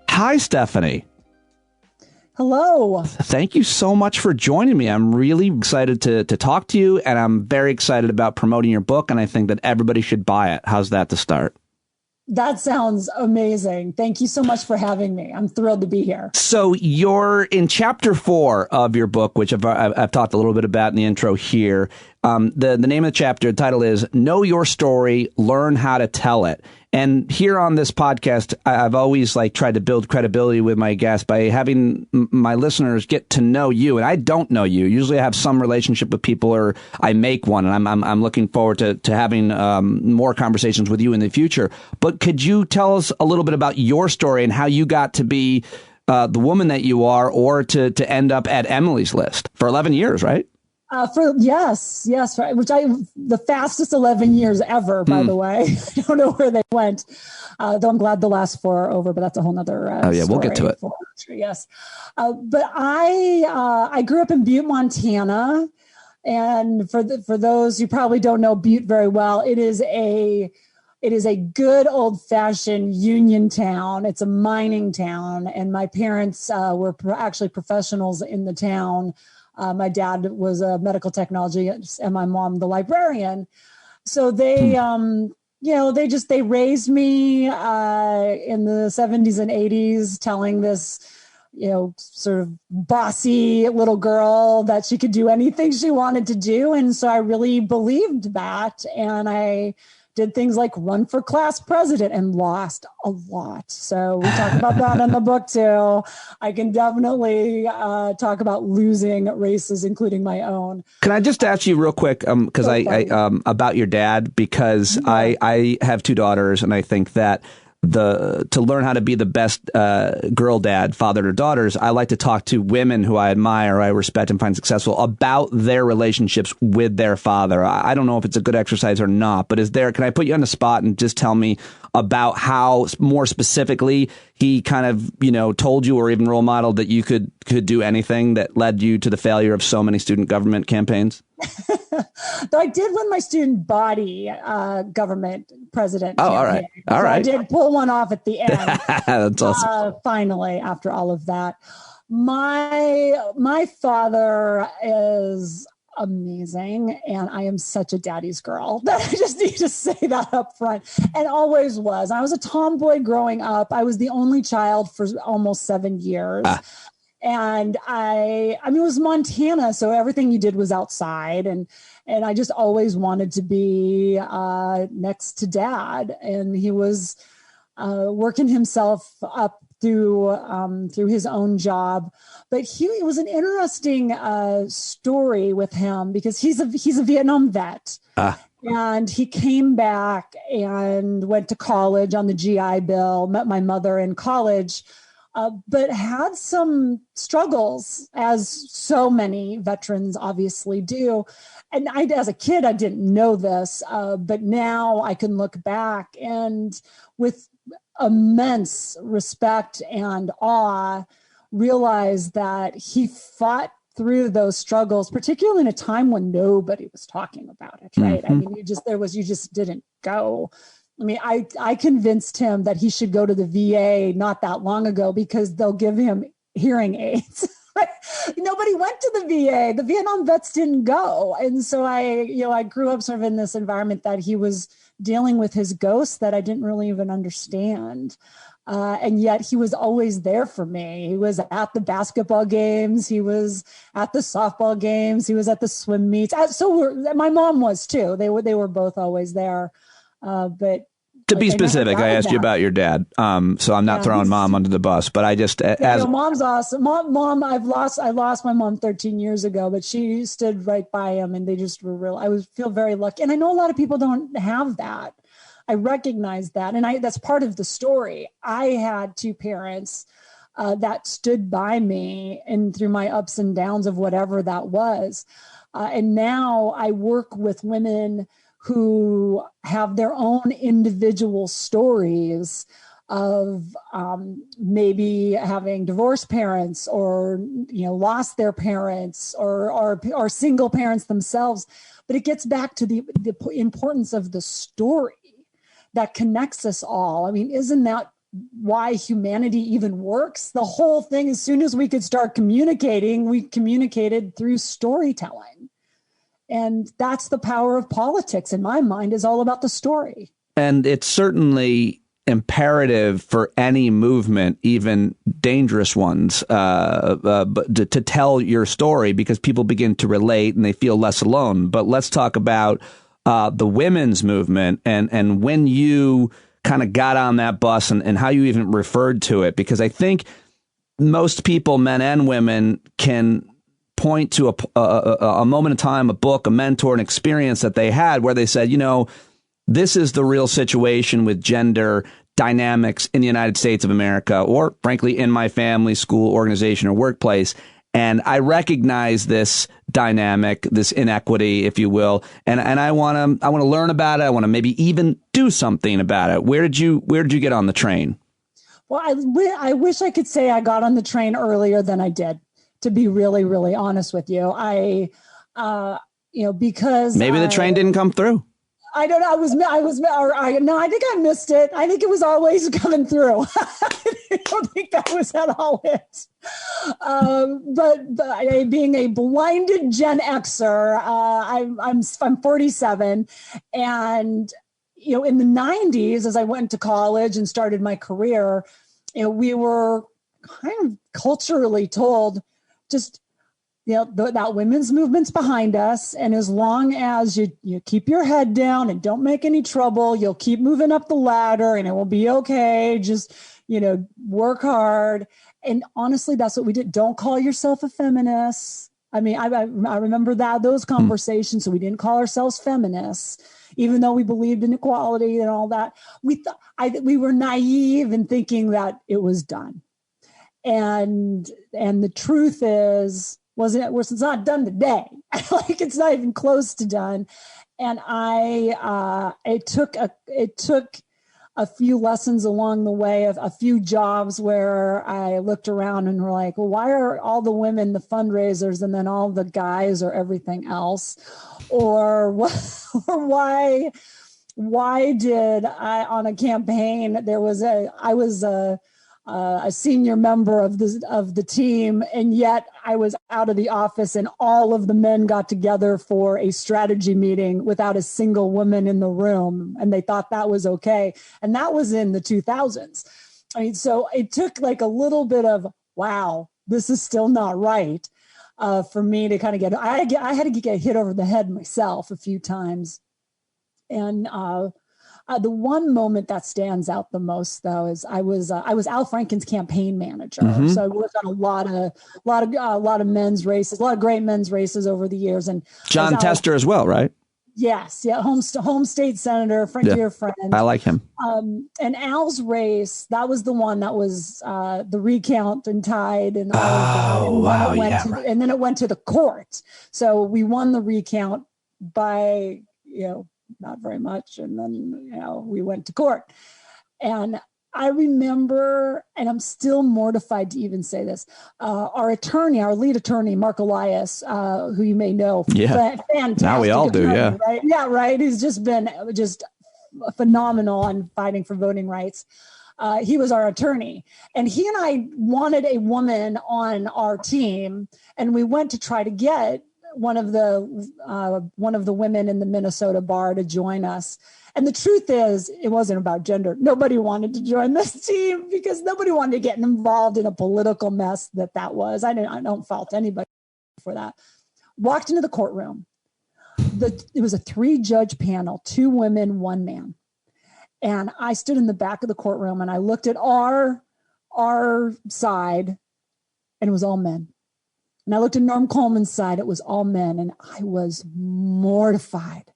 Hi, Stephanie. Hello. Thank you so much for joining me. I'm really excited to talk to you, and I'm very excited about promoting your book, and I think that everybody should buy it. How's that to start? That sounds amazing. Thank you so much for having me. I'm thrilled to be here. So you're in chapter 4 of your book, which I've talked a little bit about in the intro here. The name of the chapter, the title is Know Your Story, Learn How to Tell It. And here on this podcast, I've always tried to build credibility with my guests by having my listeners get to know you. And I don't know you. Usually I have some relationship with people, or I make one. And I'm looking forward to having more conversations with you in the future. But could you tell us a little bit about your story and how you got to be the woman that you are, or to end up at Emily's List for 11 years, right? Yes, the fastest 11 years ever, by the way. I don't know where they went, though I'm glad the last 4 are over, but that's a whole nother we'll get to it. Yes. But I grew up in Butte, Montana. And for those who probably don't know Butte very well, it is a good old-fashioned union town. It's a mining town. And my parents were actually professionals in the town. My dad was a medical technologist and my mom the librarian. So they, they raised me in the 70s and 80s, telling this sort of bossy little girl, that she could do anything she wanted to do. And so I really believed that. And I did things like run for class president and lost a lot. So we talk about that in the book too. I can definitely talk about losing races, including my own. Can I just ask you real quick, because I about your dad, because I have two daughters, and I think that to learn how to be the best girl dad, father to daughters, I like to talk to women who I admire, I respect, and find successful about their relationships with their father. I don't know if it's a good exercise or not, but can I put you on the spot and just tell me about how, more specifically, he kind of, told you or even role modeled that you could do anything that led you to the failure of so many student government campaigns? Though I did win my student body government president campaign. All right. All right. I did pull one off at the end. That's awesome. Finally, after all of that. My father is amazing, and I am such a daddy's girl that I just need to say that up front, and always was. I was a tomboy growing up. I was the only child for almost 7 years. And I mean, it was Montana, so everything you did was outside, and I just always wanted to be next to Dad, and he was working himself up through his own job. But it was an interesting story with him, because he's a Vietnam vet. And he came back and went to college on the GI Bill, met my mother in college, but had some struggles, as so many veterans obviously do. And as a kid, I didn't know this, but now I can look back and with immense respect and awe, realize that he fought through those struggles, particularly in a time when nobody was talking about it, right? Mm-hmm. I mean, you just didn't go. I mean, I convinced him that he should go to the VA not that long ago, because they'll give him hearing aids. Nobody went to the VA. The Vietnam vets didn't go. And so I grew up sort of in this environment that he was dealing with his ghosts that I didn't really even understand. And yet he was always there for me. He was at the basketball games. He was at the softball games. He was at the swim meets. My mom was too. They were both always there. But to be specific, I asked you about your dad. So I'm not throwing Mom under the bus, but I just, Mom's awesome. Mom, I lost my mom 13 years ago, but she stood right by him, and they just were real. I feel very lucky. And I know a lot of people don't have that. I recognize that. And that's part of the story. I had two parents that stood by me and through my ups and downs of whatever that was. And now I work with women who have their own individual stories of maybe having divorced parents, or lost their parents, or single parents themselves. But it gets back to the importance of the story that connects us all. I mean, isn't that why humanity even works? The whole thing, as soon as we could start communicating, we communicated through storytelling. And that's the power of politics, in my mind, is all about the story. And it's certainly imperative for any movement, even dangerous ones, but to tell your story, because people begin to relate and they feel less alone. But let's talk about the women's movement and when you kind of got on that bus and how you even referred to it, because I think most people, men and women, can point to a moment in time, a book, a mentor, an experience that they had where they said, this is the real situation with gender dynamics in the United States of America, or frankly, in my family, school, organization, or workplace. And I recognize this dynamic, this inequity, if you will, and I want to learn about it. I want to maybe even do something about it. Where did you get on the train? Well, I wish I could say I got on the train earlier than I did, to be really, really honest with you. Because maybe the train didn't come through. I don't know. I think I missed it. I think it was always coming through. I don't think that was at all it. But being a blinded Gen Xer, I'm 47, and in the 90s, as I went to college and started my career, we were kind of culturally told, just, that women's movement's behind us. And as long as you keep your head down and don't make any trouble, you'll keep moving up the ladder and it will be okay. Just, work hard. And honestly, that's what we did. Don't call yourself a feminist. I mean, I remember those conversations. So we didn't call ourselves feminists, even though we believed in equality and all that. We were naive in thinking that it was done. And the truth is, it's not done today. Like, it's not even close to done. And it took a few lessons along the way, of a few jobs where I looked around and were like, well, why are all the women the fundraisers and then all the guys are everything else? Or why did I, on a campaign, I was a senior member of the team, and yet I was out of the office and all of the men got together for a strategy meeting without a single woman in the room, and they thought that was okay. And that was in the 2000s. I mean, so it took like a little bit of, wow, this is still not right, for me to kind of I had to get hit over the head myself a few times. And the one moment that stands out the most, though, is I was Al Franken's campaign manager. Mm-hmm. So I worked on a lot of men's races, a lot of great men's races over the years. And John Tester as well, right? Yes, yeah, home state senator, dear friend. I like him. And Al's race, that was the one that was the recount and tied and all of that. And and then it went to the court. So we won the recount by not very much. And then, we went to court. And I remember, and I'm still mortified to even say this, our lead attorney, Mark Elias, who you may know. Yeah. Fantastic. Now we all do, yeah. Right? Yeah, right. He's just been phenomenal on fighting for voting rights. He was our attorney, and he and I wanted a woman on our team, and we went to try to get one of the women in the Minnesota bar to join us. And the truth is, it wasn't about gender. Nobody wanted to join this team because nobody wanted to get involved in a political mess that was. I don't fault anybody for that. Walked into the courtroom. It was a 3-judge panel, 2 women, 1 man. And I stood in the back of the courtroom and I looked at our side, and it was all men. And I looked at Norm Coleman's side, it was all men. And I was mortified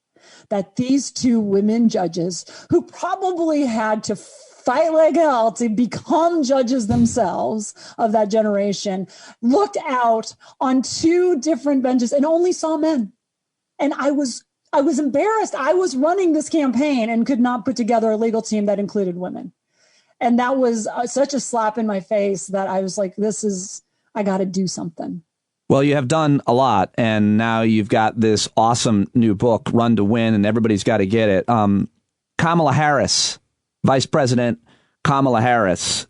that these 2 women judges, who probably had to fight like hell to become judges themselves of that generation, looked out on 2 different benches and only saw men. And I was embarrassed. I was running this campaign and could not put together a legal team that included women. And that was such a slap in my face that I was like, I got to do something. Well, you have done a lot, and now you've got this awesome new book, Run to Win, and everybody's got to get it. Kamala Harris, Vice President Kamala Harris,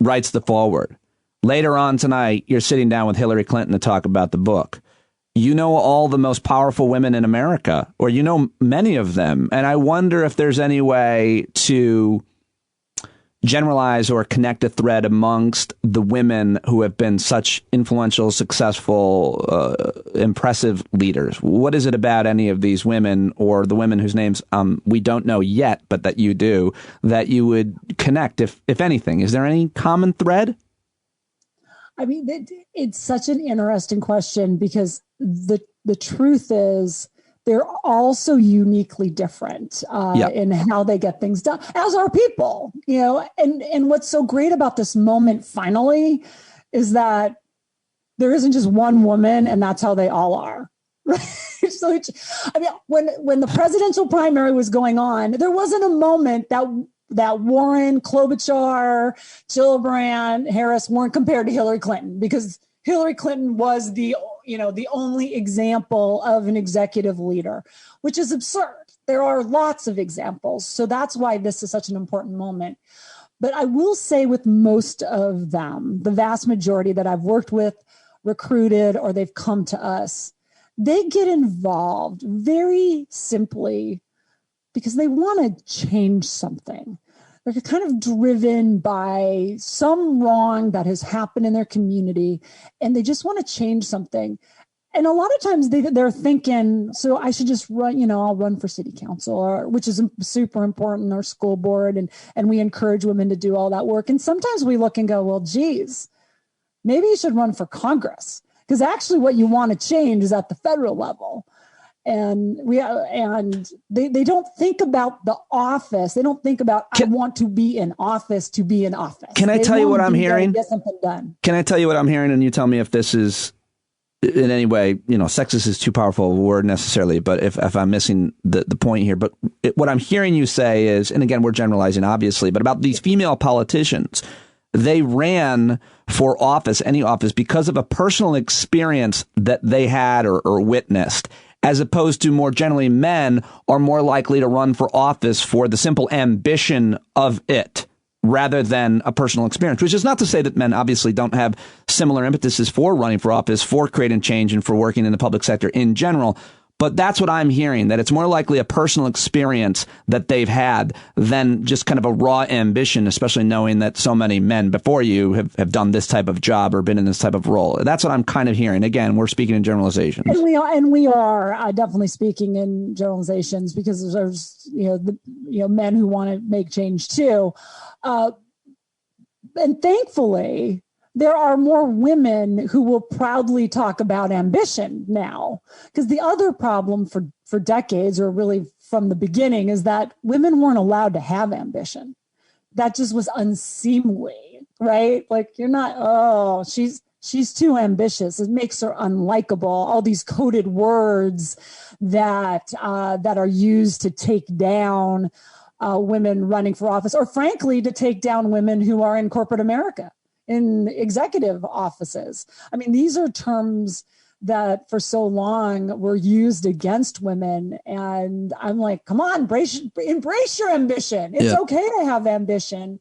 writes the foreword. Later on tonight, you're sitting down with Hillary Clinton to talk about the book. You know all the most powerful women in America, or you know many of them, and I wonder if there's any way to generalize or connect a thread amongst the women who have been such influential, successful, impressive leaders. What is it about any of these women, or the women whose names we don't know yet, but that you do, that you would connect, if anything? Is there any common thread? I mean, it's such an interesting question, because the truth is, they're all so uniquely different in how they get things done, as are people, and what's so great about this moment finally is that there isn't just one woman and that's how they all are. Right? So, when the presidential primary was going on, there wasn't a moment that Warren, Klobuchar, Gillibrand, Harris weren't compared to Hillary Clinton, because Hillary Clinton was the only example of an executive leader, which is absurd. There are lots of examples. So that's why this is such an important moment. But I will say, with most of them, the vast majority that I've worked with, recruited, or they've come to us, they get involved very simply because they want to change something. they're kind of driven by some wrong that has happened in their community, and they just want to change something. And a lot of times they're thinking, so I should just run, I'll run for city council, which is super important, or school board. And we encourage women to do all that work. And sometimes we look and go, well, geez, maybe you should run for Congress, because actually what you want to change is at the federal level. And they don't think about the office. They don't think about, I want to be in office to be in office. Can I tell you what I'm hearing? Get something done. Can I tell you what I'm hearing? And you tell me if this is in any way, sexist is too powerful a word necessarily, but if I'm missing the point here. But what I'm hearing you say is, and again, we're generalizing obviously, but about these female politicians, they ran for office, any office, because of a personal experience that they had or witnessed, as opposed to more generally men are more likely to run for office for the simple ambition of it, rather than a personal experience, which is not to say that men obviously don't have similar impetuses for running for office, for creating change, and for working in the public sector in general. But that's what I'm hearing, that it's more likely a personal experience that they've had than just kind of a raw ambition, especially knowing that so many men before you have done this type of job or been in this type of role. That's what I'm kind of hearing. Again, we're speaking in generalizations. And we are definitely speaking in generalizations, because there's, men who want to make change too. And thankfully, there are more women who will proudly talk about ambition now, because the other problem for decades, or really from the beginning, is that women weren't allowed to have ambition. That just was unseemly, right? Like, you're not, she's too ambitious. It makes her unlikable. All these coded words that are used to take down women running for office, or frankly, to take down women who are in corporate America, in executive offices. I mean, these are terms that for so long were used against women. And I'm like, come on, embrace your ambition. It's okay to have ambition.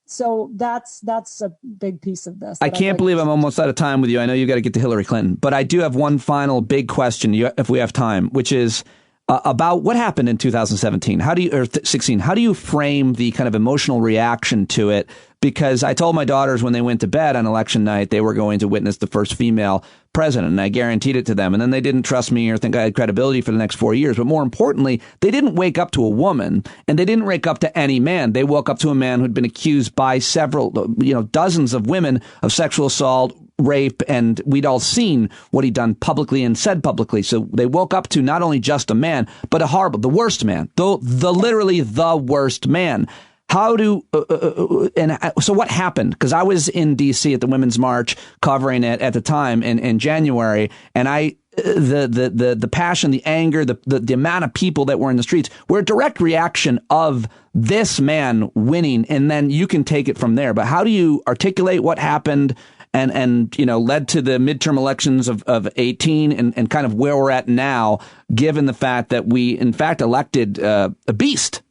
So that's a big piece of this. I can't believe I'm almost out of time with you. I know you got to get to Hillary Clinton, but I do have one final big question, if we have time, which is about what happened in 2017. How do you frame the kind of emotional reaction to it? Because I told my daughters when they went to bed on election night, they were going to witness the first female president, and I guaranteed it to them. And then they didn't trust me or think I had credibility for the next 4 years. But more importantly, they didn't wake up to a woman, and they didn't wake up to any man. They woke up to a man who'd been accused by several, dozens of women of sexual assault, rape, and we'd all seen what he'd done publicly and said publicly. So they woke up to not only just a man, but the worst man, literally the worst man. So what happened? Because I was in D.C. at the Women's March covering it at the time in January, and the passion, the anger, the amount of people that were in the streets were a direct reaction of this man winning, and then you can take it from there. But how do you articulate what happened and led to the midterm elections of 18 and kind of where we're at now, given the fact that we, in fact, elected a beast?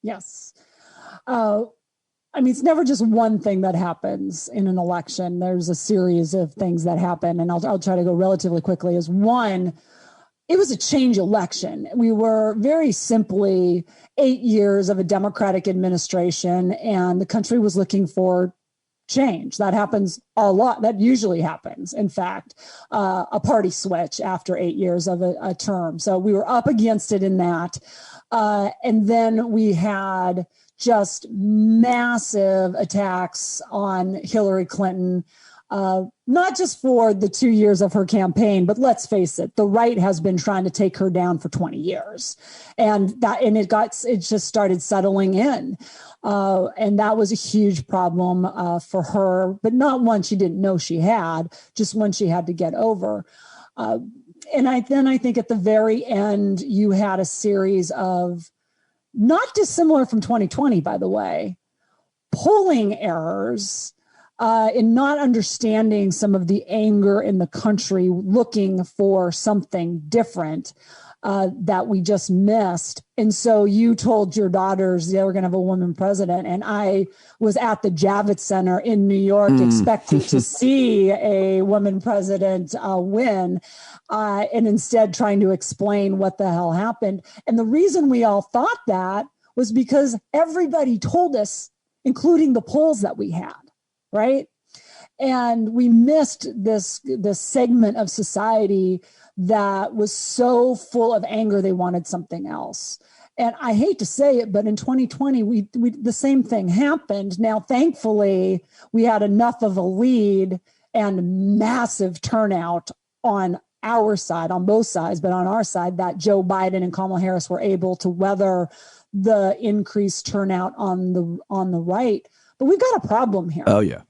Yes. It's never just one thing that happens in an election. There's a series of things that happen, and I'll try to go relatively quickly. As one, it was a change election. We were very simply 8 years of a Democratic administration, and the country was looking for change. That happens a lot. That usually happens, in fact, a party switch after 8 years of a term. So we were up against it in that. And then we had just massive attacks on Hillary Clinton, not just for the 2 years of her campaign, but let's face it, the right has been trying to take her down for 20 years. And it just started settling in. And that was a huge problem for her, but not one she didn't know she had, just one she had to get over. And I think at the very end, you had a series of, not dissimilar from 2020, by the way, polling errors in not understanding some of the anger in the country, looking for something different that we just missed. And so you told your daughters they were going to have a woman president. And I was at the Javits Center in New York expecting to see a woman president win, and instead trying to explain what the hell happened. And the reason we all thought that was because everybody told us, including the polls that we had, right? And we missed this segment of society that was so full of anger they wanted something else. And I hate to say it, but in 2020, we the same thing happened. Now, thankfully, we had enough of a lead and massive turnout on our side, on both sides, but on our side, that Joe Biden and Kamala Harris were able to weather the increased turnout on the right. But we've got a problem here. Oh, yeah.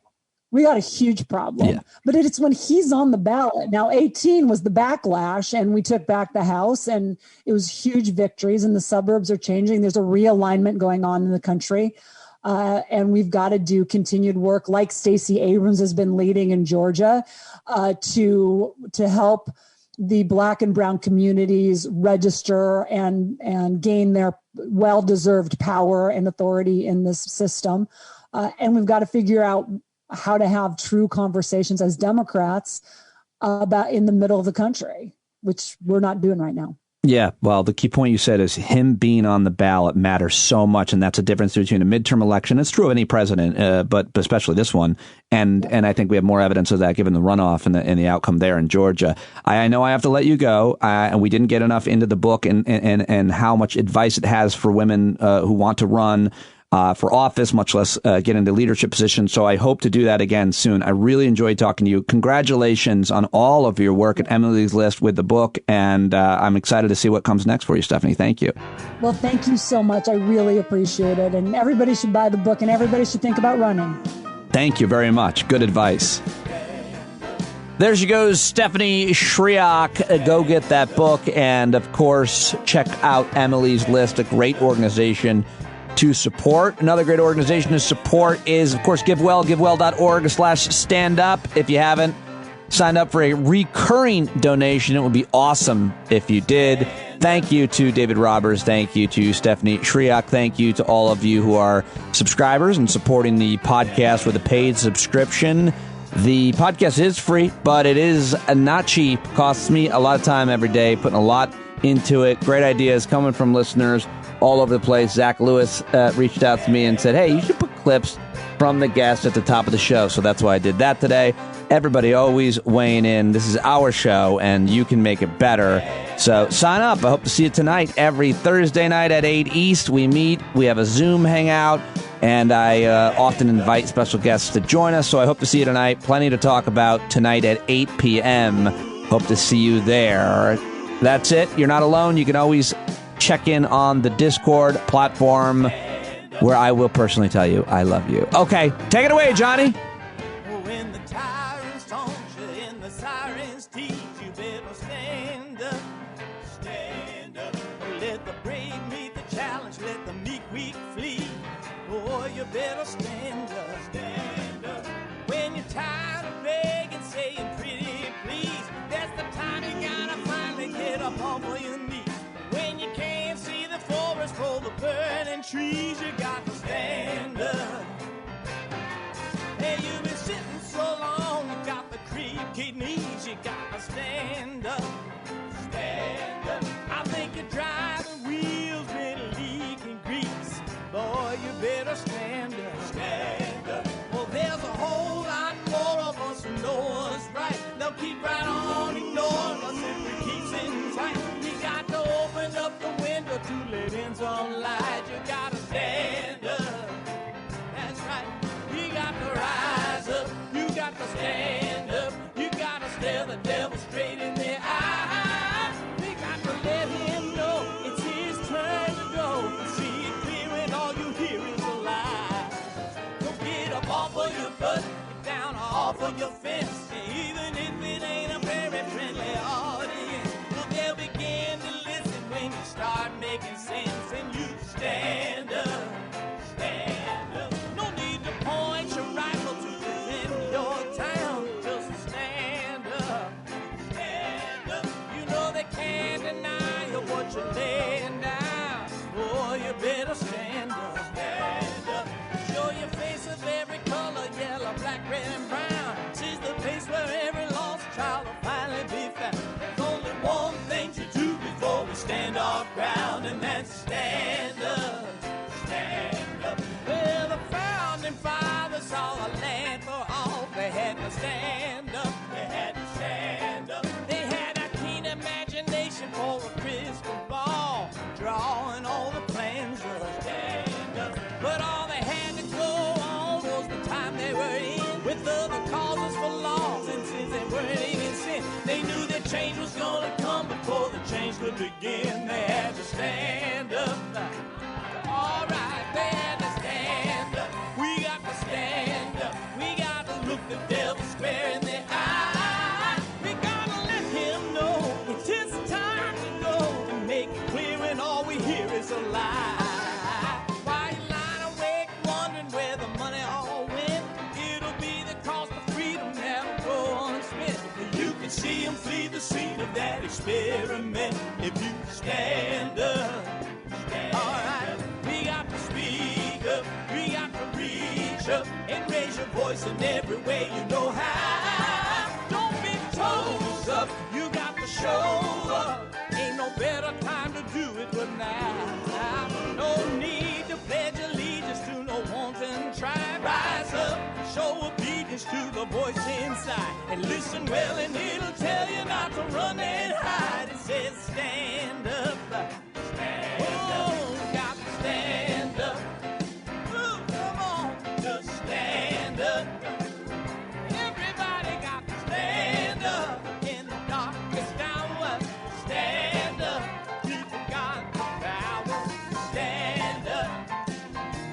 We got a huge problem. Yeah. But it's when he's on the ballot. Now, 18 was the backlash, and we took back the House, and it was huge victories, and the suburbs are changing. There's a realignment going on in the country. And we've got to do continued work like Stacey Abrams has been leading in Georgia to help the Black and brown communities register and gain their well-deserved power and authority in this system. And we've got to figure out how to have true conversations as Democrats about in the middle of the country, which we're not doing right now. Yeah, well, the key point you said is him being on the ballot matters so much, and that's a difference between a midterm election. It's true of any president, but especially this one. And I think we have more evidence of that given the runoff and the outcome there in Georgia. I know I have to let you go, and we didn't get enough into the book and how much advice it has for women who want to run for office, much less get into leadership positions. So I hope to do that again soon. I really enjoyed talking to you. Congratulations on all of your work at Emily's List with the book. And I'm excited to see what comes next for you, Stephanie. Thank you. Well, thank you so much. I really appreciate it. And everybody should buy the book, and everybody should think about running. Thank you very much. Good advice. There she goes, Stephanie Schriock. Go get that book. And, of course, check out Emily's List, a great organization to support. Another great organization to support is, of course, GiveWell, givewell.org/standup. If you haven't signed up for a recurring donation, it would be awesome if you did. Thank you to David Roberts. Thank you to Stephanie Schriock. Thank you to all of you who are subscribers and supporting the podcast with a paid subscription. The podcast is free, but it is not cheap. Costs me a lot of time every day, putting a lot into it. Great ideas coming from listeners all over the place. Zach Lewis reached out to me and said, hey, you should put clips from the guests at the top of the show. So that's why I did that today. Everybody always weighing in. This is our show, and you can make it better. So sign up. I hope to see you tonight. Every Thursday night at 8 East, we meet. We have a Zoom hangout, and I often invite special guests to join us. So I hope to see you tonight. Plenty to talk about tonight at 8 p.m. Hope to see you there. That's it. You're not alone. You can always check in on the Discord platform where I will personally tell you I love you. Okay, take it away, Johnny. When the tyrants taunt you and the sirens teach you, better stand up, stand up. Let the brave meet the challenge, let the meek weak flee. Boy, you better stand up, stand up. When you're tired of begging, saying pretty please, that's the time you gotta finally get up off of your knees. When you can't see the forest for the burning trees, you got to stand up. Hey, you've been sitting so long, you got the creaky knees, you got to stand up, stand up. I think your driving wheels been leaking grease. Boy, you better stand up, stand up. Well, there's a whole lot more of us who know what's right. They'll keep right on ignoring us if we keep sitting tight. You got to open up the window to let in some light. You got to stand up. That's right. You got to rise up. You got to stand up. You got to stare the devil straight in the eye. You got to let him know it's his turn to go. See it clear when all you hear is a lie. Don't get up off of your butt, get down off of your fence. Even if it ain't a very friendly audience, well, they'll begin to listen when you start making sense. And you stand up, stand up. No need to point your rifle to defend your town. Just stand up, stand up. You know they can't deny you what you're laying down. Boy, you better stand up, stand up. Show your face of every color, yellow, black, red, and brown. to stand up. They had to stand up. They had a keen imagination for a crystal ball, drawing all the plans of a stand up. But all they had to go on was the time they were in, with other causes for laws, and since they weren't even sin, they knew that change was gonna come before the change could begin. They had to stand up. All right, they had to stand up. We got to stand up. We got to look the devil square in the eye. We gotta let him know it's his time to go, and make it clear when all we hear is a lie. Why you lying awake wondering where the money all went? It'll be the cost of freedom that'll go unspent. You can see him flee the scene of that experiment if you stand up. All right, we got to speak up. We got to reach up and raise your voice in every way you know how. Don't be toes up. You got to show up. Ain't no better time to do it but now. No need to pledge allegiance to no wanton tribe. Rise up, show obedience to the voice inside, and listen well, and it'll tell you not to run and hide. It says stand up. Stand up. Got to stand up. Ooh, come on, just stand up. Everybody got to stand up in the darkest hour. Stand up. People got the power. Stand up.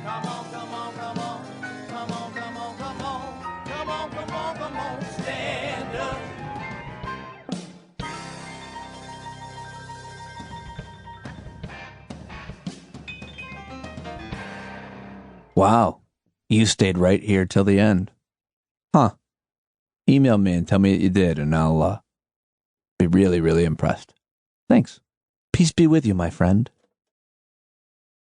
Come on, come on, come on. Come on, come on, come on. Come on, come on, come on. Stand up. Wow. You stayed right here till the end. Huh. Email me and tell me that you did, and I'll be really, really impressed. Thanks. Peace be with you, my friend.